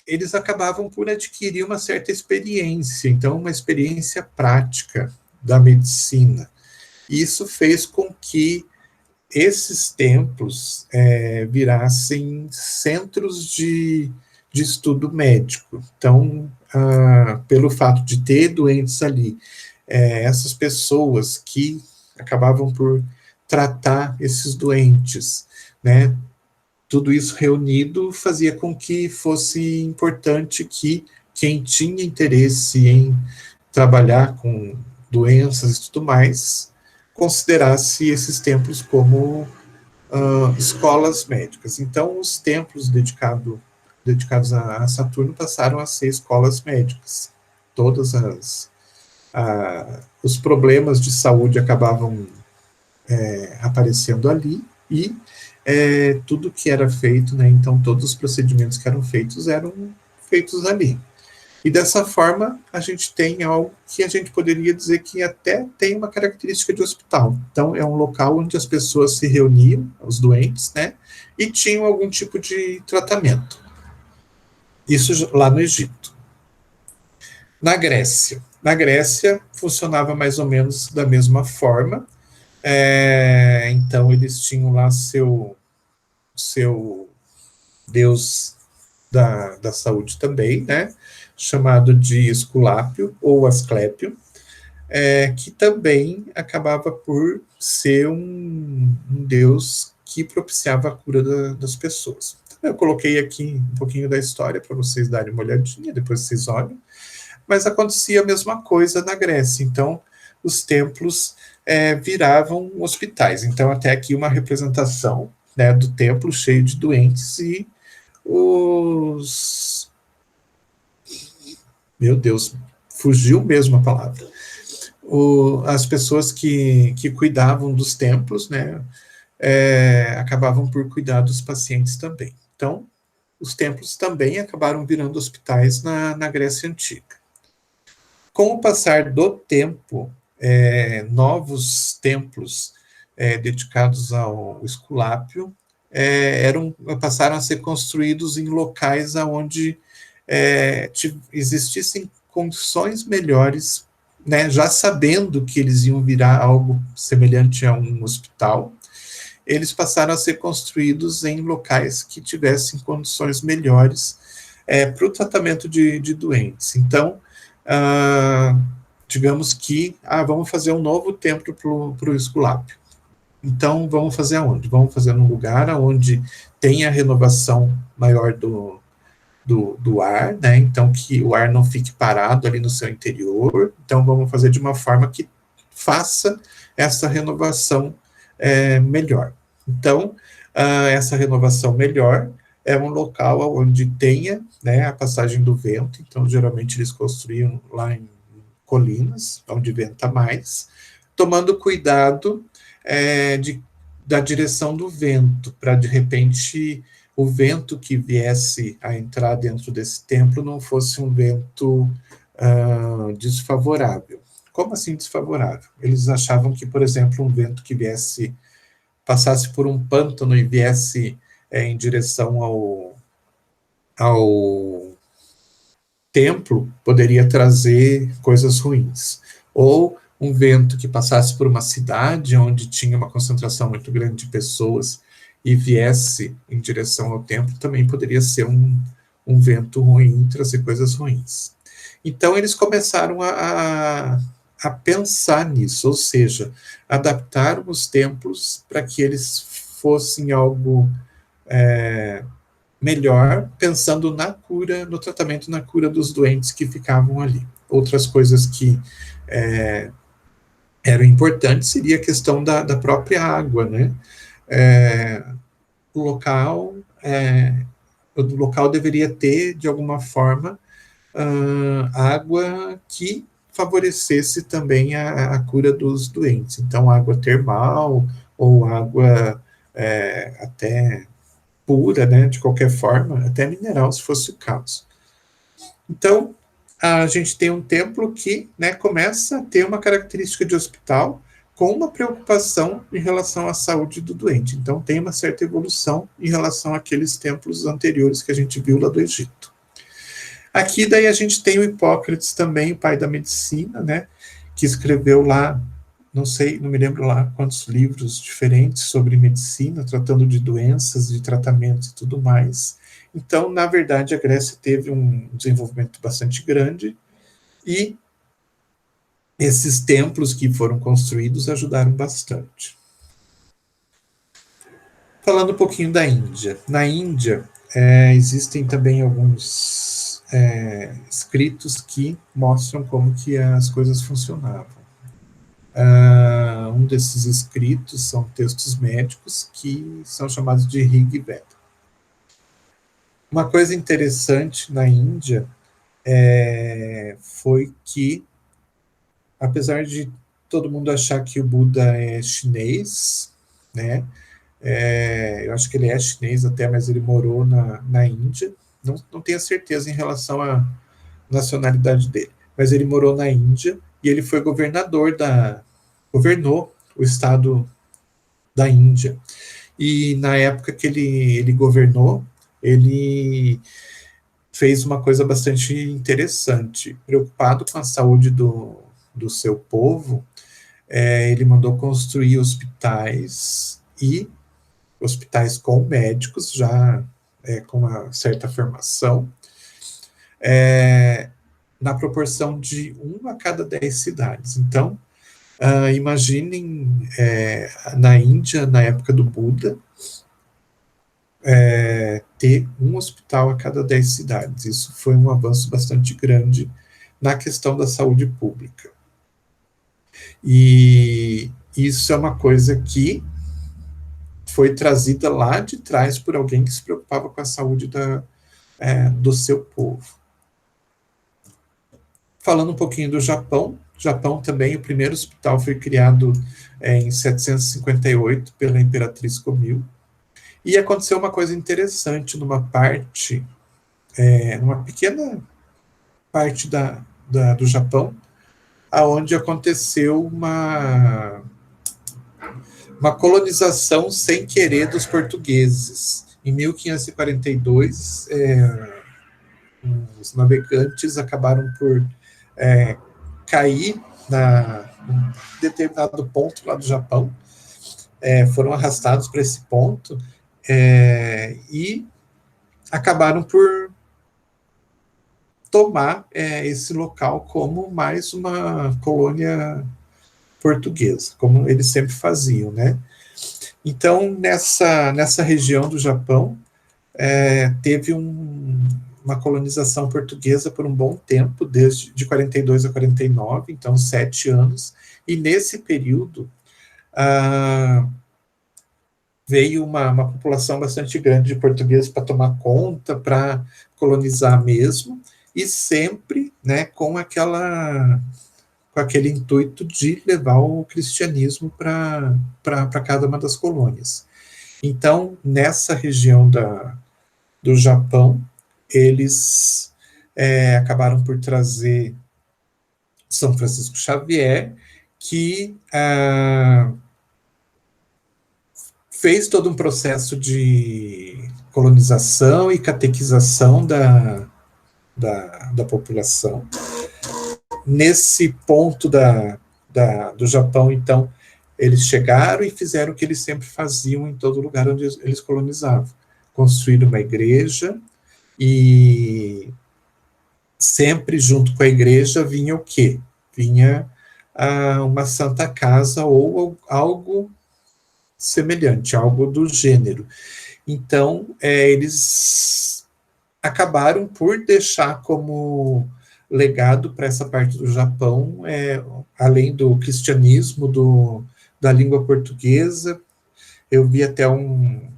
Eles acabavam por adquirir uma certa experiência, então uma experiência prática da medicina. Isso fez com que esses templos virassem centros de estudo médico. Então, pelo fato de ter doentes ali, essas pessoas que acabavam por tratar esses doentes, né, tudo isso reunido fazia com que fosse importante que quem tinha interesse em trabalhar com doenças e tudo mais, considerasse esses templos como escolas médicas. Então, os templos dedicados a Saturno passaram a ser escolas médicas. Todos os problemas de saúde acabavam aparecendo ali, e tudo que era feito, né, então todos os procedimentos que eram feitos ali. E dessa forma, a gente tem algo que a gente poderia dizer que até tem uma característica de hospital. Então, é um local onde as pessoas se reuniam, os doentes, né, e tinham algum tipo de tratamento. Isso lá no Egito. Na Grécia funcionava mais ou menos da mesma forma. Então, eles tinham lá seu deus da saúde também, né, chamado de Esculápio ou Asclépio, que também acabava por ser um deus que propiciava a cura das pessoas. Então, eu coloquei aqui um pouquinho da história para vocês darem uma olhadinha, depois vocês olham, mas acontecia a mesma coisa na Grécia. Então, os templos viravam hospitais. Então, até aqui uma representação, né, do templo cheio de doentes e meu Deus, fugiu mesmo a palavra. As pessoas que cuidavam dos templos, né, acabavam por cuidar dos pacientes também. Então, os templos também acabaram virando hospitais na Grécia Antiga. Com o passar do tempo, novos templos dedicados ao Esculápio passaram a ser construídos em locais onde existissem condições melhores, né, já sabendo que eles iam virar algo semelhante a um hospital. Eles passaram a ser construídos em locais que tivessem condições melhores para o tratamento de doentes. Então, digamos que vamos fazer um novo templo para o Esculápio. Então, vamos fazer aonde? Vamos fazer num lugar onde tenha renovação maior do ar, né? Então, que o ar não fique parado ali no seu interior. Então, vamos fazer de uma forma que faça essa renovação melhor. Então, essa renovação melhor é um local onde tenha, né, a passagem do vento. Então, geralmente, eles construíam lá em colinas, onde venta mais, tomando cuidado da direção do vento, para, de repente, o vento que viesse a entrar dentro desse templo não fosse um vento desfavorável. Como assim desfavorável? Eles achavam que, por exemplo, um vento que passasse por um pântano e viesse em direção ao templo, poderia trazer coisas ruins. Ou um vento que passasse por uma cidade onde tinha uma concentração muito grande de pessoas e viesse em direção ao templo, também poderia ser um vento ruim, trazer coisas ruins. Então, eles começaram a pensar nisso, ou seja, adaptar os templos para que eles fossem algo melhor, pensando na cura, no tratamento, na cura dos doentes que ficavam ali. Outras coisas que eram importantes seria a questão da própria água, né? O local deveria ter, de alguma forma, água que favorecesse também a cura dos doentes. Então, água termal ou água até pura, né, de qualquer forma, até mineral, se fosse o caso. Então, a gente tem um templo que, né, começa a ter uma característica de hospital com uma preocupação em relação à saúde do doente. Então, tem uma certa evolução em relação àqueles templos anteriores que a gente viu lá do Egito. Aqui, daí, a gente tem o Hipócrates também, o pai da medicina, né, que escreveu lá, não me lembro lá quantos livros diferentes sobre medicina, tratando de doenças, de tratamentos e tudo mais. Então, na verdade, a Grécia teve um desenvolvimento bastante grande e esses templos que foram construídos ajudaram bastante. Falando um pouquinho da Índia. Na Índia, existem também alguns escritos que mostram como que as coisas funcionavam. Um desses escritos são textos médicos que são chamados de Rig Veda. Uma coisa interessante na Índia foi que, apesar de todo mundo achar que o Buda é chinês, né, eu acho que ele é chinês até, mas ele morou na Índia, não tenho certeza em relação à nacionalidade dele, mas ele morou na Índia e ele foi governou o estado da Índia. E na época que ele governou, ele fez uma coisa bastante interessante. Preocupado com a saúde do seu povo, ele mandou construir hospitais com médicos, já com uma certa formação, na proporção de 1 a cada 10 cidades. Então, imaginem na Índia, na época do Buda, ter um hospital a cada 10 cidades. Isso foi um avanço bastante grande na questão da saúde pública. E isso é uma coisa que foi trazida lá de trás por alguém que se preocupava com a saúde do seu povo. Falando um pouquinho do Japão, também, o primeiro hospital foi criado em 758 pela Imperatriz Komil. E aconteceu uma coisa interessante numa pequena parte do Japão, aonde aconteceu uma colonização sem querer dos portugueses. Em 1542, os navegantes acabaram por cair em determinado ponto lá do Japão, foram arrastados para esse ponto e acabaram por tomar esse local como mais uma colônia portuguesa, como eles sempre faziam, né? Então, nessa região do Japão, teve uma colonização portuguesa por um bom tempo, desde de 42 a 49, então 7 anos, e nesse período veio uma população bastante grande de portugueses para tomar conta, para colonizar mesmo, e sempre, né, com aquele intuito de levar o cristianismo para cada uma das colônias. Então, nessa região do Japão, eles acabaram por trazer São Francisco Xavier, que fez todo um processo de colonização e catequização da população. Nesse ponto do Japão, então, eles chegaram e fizeram o que eles sempre faziam em todo lugar onde eles colonizavam. Construíram uma igreja e sempre junto com a igreja vinha o quê? Vinha uma santa casa ou algo semelhante, algo do gênero. Então, eles acabaram por deixar como legado para essa parte do Japão, além do cristianismo, da língua portuguesa. Eu vi até um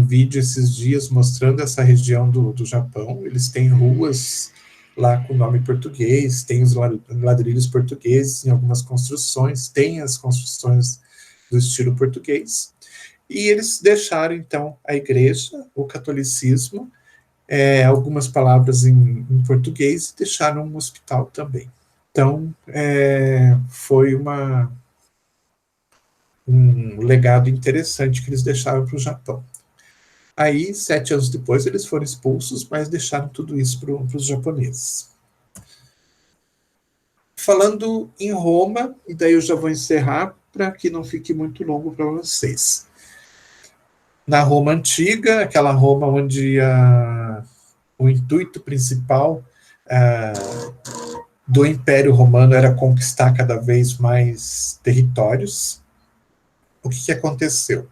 vídeo esses dias mostrando essa região do Japão. Eles têm ruas lá com nome português, tem os ladrilhos portugueses em algumas construções, tem as construções do estilo português. E eles deixaram, então, a igreja, o catolicismo, algumas palavras em português, e deixaram um hospital também. Então, foi um legado interessante que eles deixaram para o Japão. Aí, 7 anos depois, eles foram expulsos, mas deixaram tudo isso para os japoneses. Falando em Roma, e daí eu já vou encerrar para que não fique muito longo para vocês. Na Roma antiga, aquela Roma onde o intuito principal do Império Romano era conquistar cada vez mais territórios, o que aconteceu?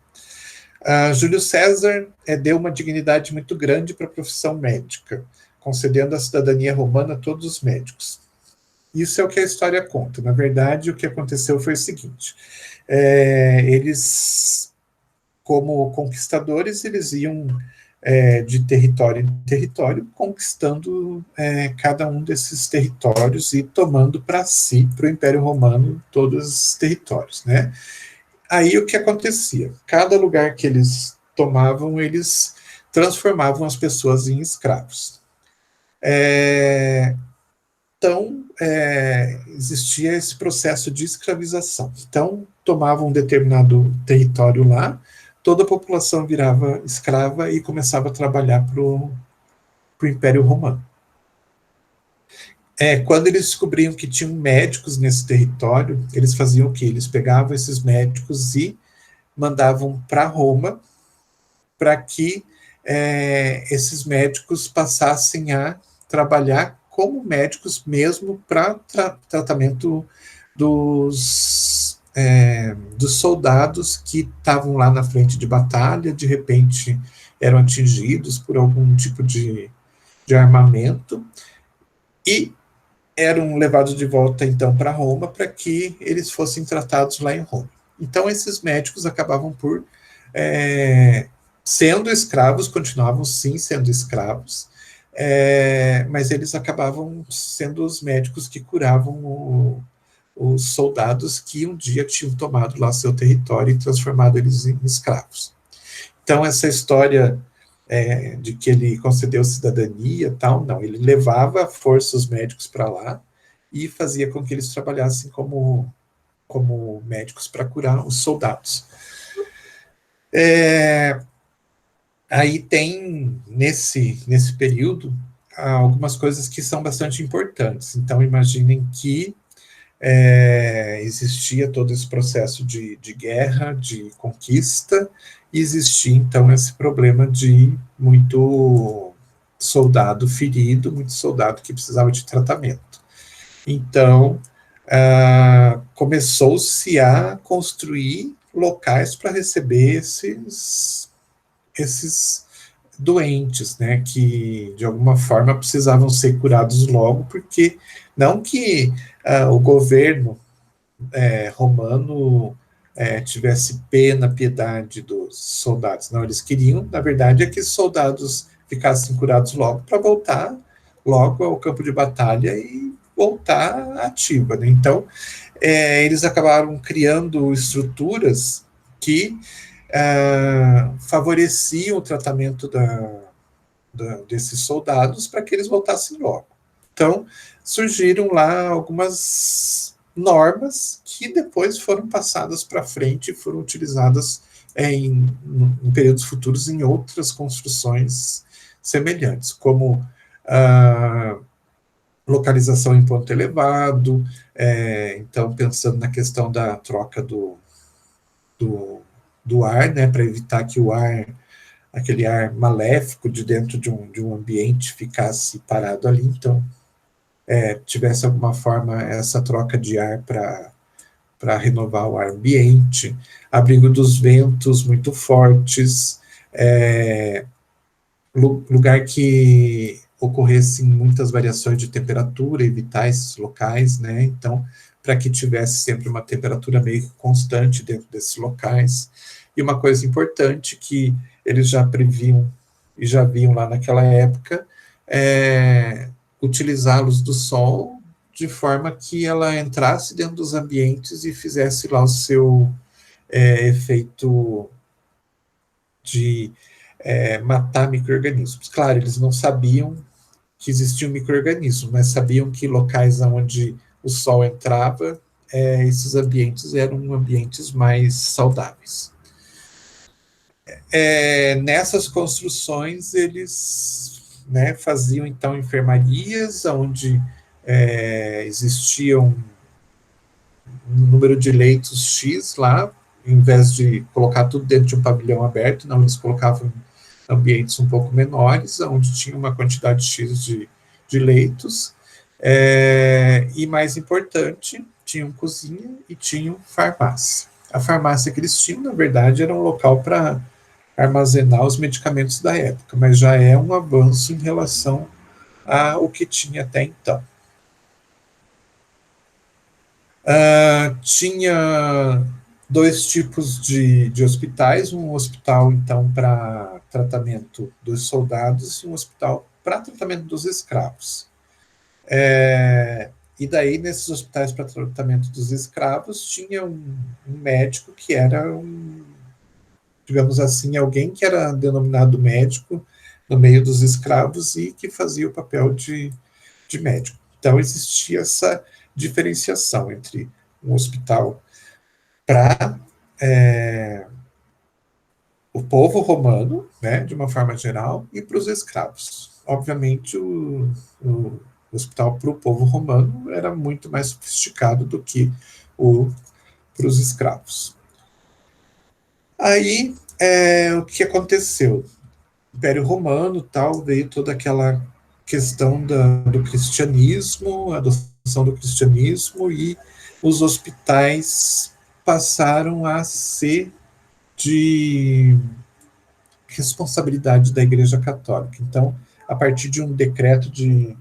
Júlio César deu uma dignidade muito grande para a profissão médica, concedendo a cidadania romana a todos os médicos. Isso é o que a história conta. Na verdade, o que aconteceu foi o seguinte: eles, como conquistadores, eles iam de território em território, conquistando cada um desses territórios e tomando para si, para o Império Romano, todos os territórios, né? Aí o que acontecia? Cada lugar que eles tomavam, eles transformavam as pessoas em escravos. Então, existia esse processo de escravização. Então, tomavam um determinado território lá, toda a população virava escrava e começava a trabalhar para o Império Romano. Quando eles descobriam que tinham médicos nesse território, eles faziam o quê? Eles pegavam esses médicos e mandavam para Roma para que esses médicos passassem a trabalhar como médicos mesmo para tratamento dos soldados que estavam lá na frente de batalha, de repente eram atingidos por algum tipo de armamento e eram levados de volta, então, para Roma, para que eles fossem tratados lá em Roma. Então, esses médicos acabavam por, sendo escravos, continuavam, sim, sendo escravos, mas eles acabavam sendo os médicos que curavam os soldados que um dia tinham tomado lá seu território e transformado eles em escravos. Então, essa história de que ele concedeu cidadania e tal, não, ele levava à força os médicos para lá e fazia com que eles trabalhassem como médicos para curar os soldados. Aí tem, nesse período, algumas coisas que são bastante importantes. Então, imaginem que existia todo esse processo de guerra, de conquista, e existia, então, esse problema de muito soldado ferido, muito soldado que precisava de tratamento. Então, começou-se a construir locais para receber esses doentes, né, que, de alguma forma, precisavam ser curados logo, porque não que o governo romano tivesse piedade dos soldados. Não, eles queriam, na verdade, que os soldados ficassem curados logo para voltar logo ao campo de batalha e voltar ativa, né? Então, eles acabaram criando estruturas que favoreciam o tratamento desses soldados para que eles voltassem logo. Então, surgiram lá algumas normas que depois foram passadas para frente e foram utilizadas em períodos futuros em outras construções semelhantes, como localização em ponto elevado, então pensando na questão da troca do ar, né, para evitar que o ar, aquele ar maléfico de dentro de um ambiente ficasse parado ali, então tivesse alguma forma essa troca de ar para renovar o ar ambiente, abrigo dos ventos muito fortes, lugar que ocorressem muitas variações de temperatura, evitar esses locais, né? Então, para que tivesse sempre uma temperatura meio constante dentro desses locais. E uma coisa importante que eles já previam e já viam lá naquela época utilizar a luz do sol de forma que ela entrasse dentro dos ambientes e fizesse lá o seu efeito de matar micro-organismos. Claro, eles não sabiam que existiam micro-organismos, mas sabiam que locais onde o sol entrava, esses ambientes eram ambientes mais saudáveis. Nessas construções, eles faziam, então, enfermarias, onde existiam um número de leitos X lá, em vez de colocar tudo dentro de um pavilhão aberto, não, eles colocavam ambientes um pouco menores, onde tinha uma quantidade X de leitos, e mais importante, tinham cozinha e tinham farmácia. A farmácia que eles tinham, na verdade, era um local para armazenar os medicamentos da época, mas já é um avanço em relação ao que tinha até então. Tinha dois tipos de hospitais, um hospital, então, para tratamento dos soldados e um hospital para tratamento dos escravos. E daí, nesses hospitais para tratamento dos escravos, tinha um médico que era digamos assim, alguém que era denominado médico no meio dos escravos e que fazia o papel de médico. Então, existia essa diferenciação entre um hospital para o povo romano, né, de uma forma geral, e para os escravos. Obviamente, o hospital para o povo romano era muito mais sofisticado do que para os escravos. Aí, o que aconteceu? O Império Romano, tal, veio toda aquela questão do cristianismo, a adoção do cristianismo, e os hospitais passaram a ser de responsabilidade da Igreja Católica. Então, a partir de um decreto de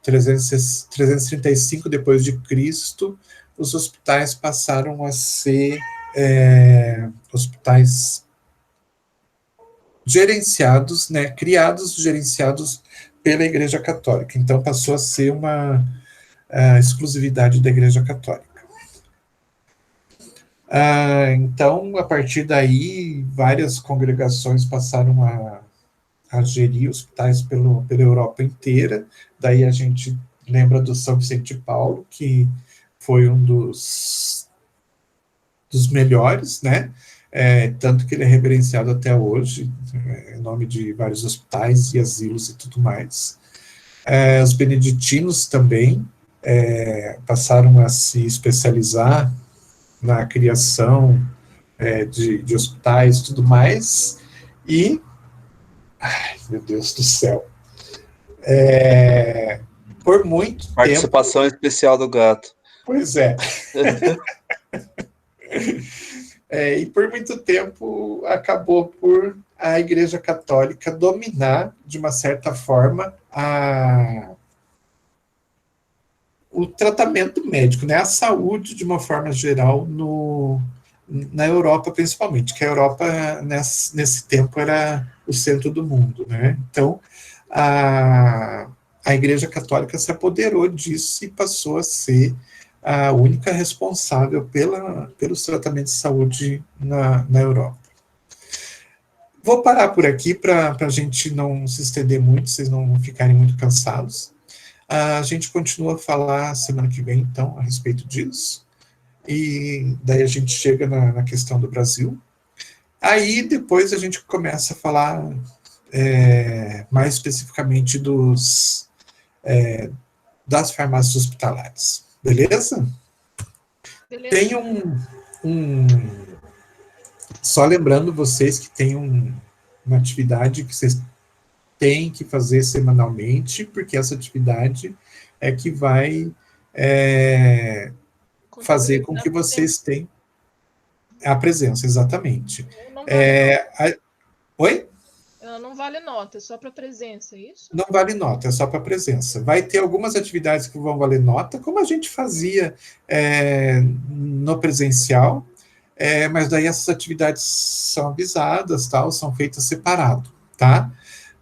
335 depois de Cristo, os hospitais passaram a ser hospitais gerenciados, né, criados, gerenciados pela Igreja Católica. Então, passou a ser uma exclusividade da Igreja Católica. Então, a partir daí, várias congregações passaram a gerir hospitais pela Europa inteira. Daí a gente lembra do São Vicente de Paulo, que foi um dos melhores, né? Tanto que ele é reverenciado até hoje, em nome de vários hospitais e asilos e tudo mais. Os beneditinos também passaram a se especializar na criação de hospitais e tudo mais, e ai, meu Deus do céu, por muito tempo... Participação especial do gato. Pois é. E por muito tempo acabou por a Igreja Católica dominar, de uma certa forma, o tratamento médico, né, a saúde de uma forma geral na Europa, principalmente, que a Europa nesse tempo era o centro do mundo, né? Então a Igreja Católica se apoderou disso e passou a ser a única responsável pelos tratamentos de saúde na Europa. Vou parar por aqui para a gente não se estender muito, vocês não ficarem muito cansados. A gente continua a falar semana que vem, então, a respeito disso. E daí a gente chega na questão do Brasil. Aí, depois, a gente começa a falar mais especificamente das farmácias hospitalares. Beleza? Beleza. Tem só lembrando vocês que tem uma atividade que vocês têm que fazer semanalmente, porque essa atividade é que vai fazer com que vocês tenham a presença, exatamente. Não vale Oi? Ela não vale nota, é só para presença, é isso? Não vale nota, é só para presença. Vai ter algumas atividades que vão valer nota, como a gente fazia no presencial, mas daí essas atividades são avisadas, tal, são feitas separado, tá?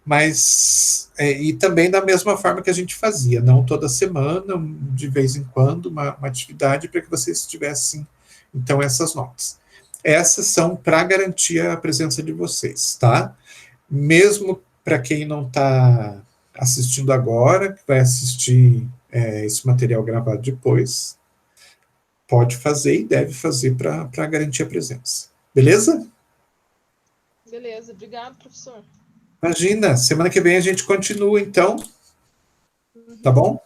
Mas, e também da mesma forma que a gente fazia, não toda semana, de vez em quando, uma atividade para que vocês tivessem, então, essas notas. Essas são para garantir a presença de vocês, tá? Mesmo para quem não está assistindo agora, que vai assistir esse material gravado depois, pode fazer e deve fazer para garantir a presença. Beleza? Beleza, obrigado, professor. Imagina, semana que vem a gente continua, então. Tá bom?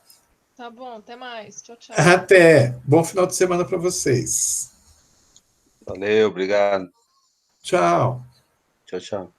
Tá bom, até mais. Tchau, tchau. Até. Bom final de semana para vocês. Valeu, obrigado. Tchau. Tchau, tchau.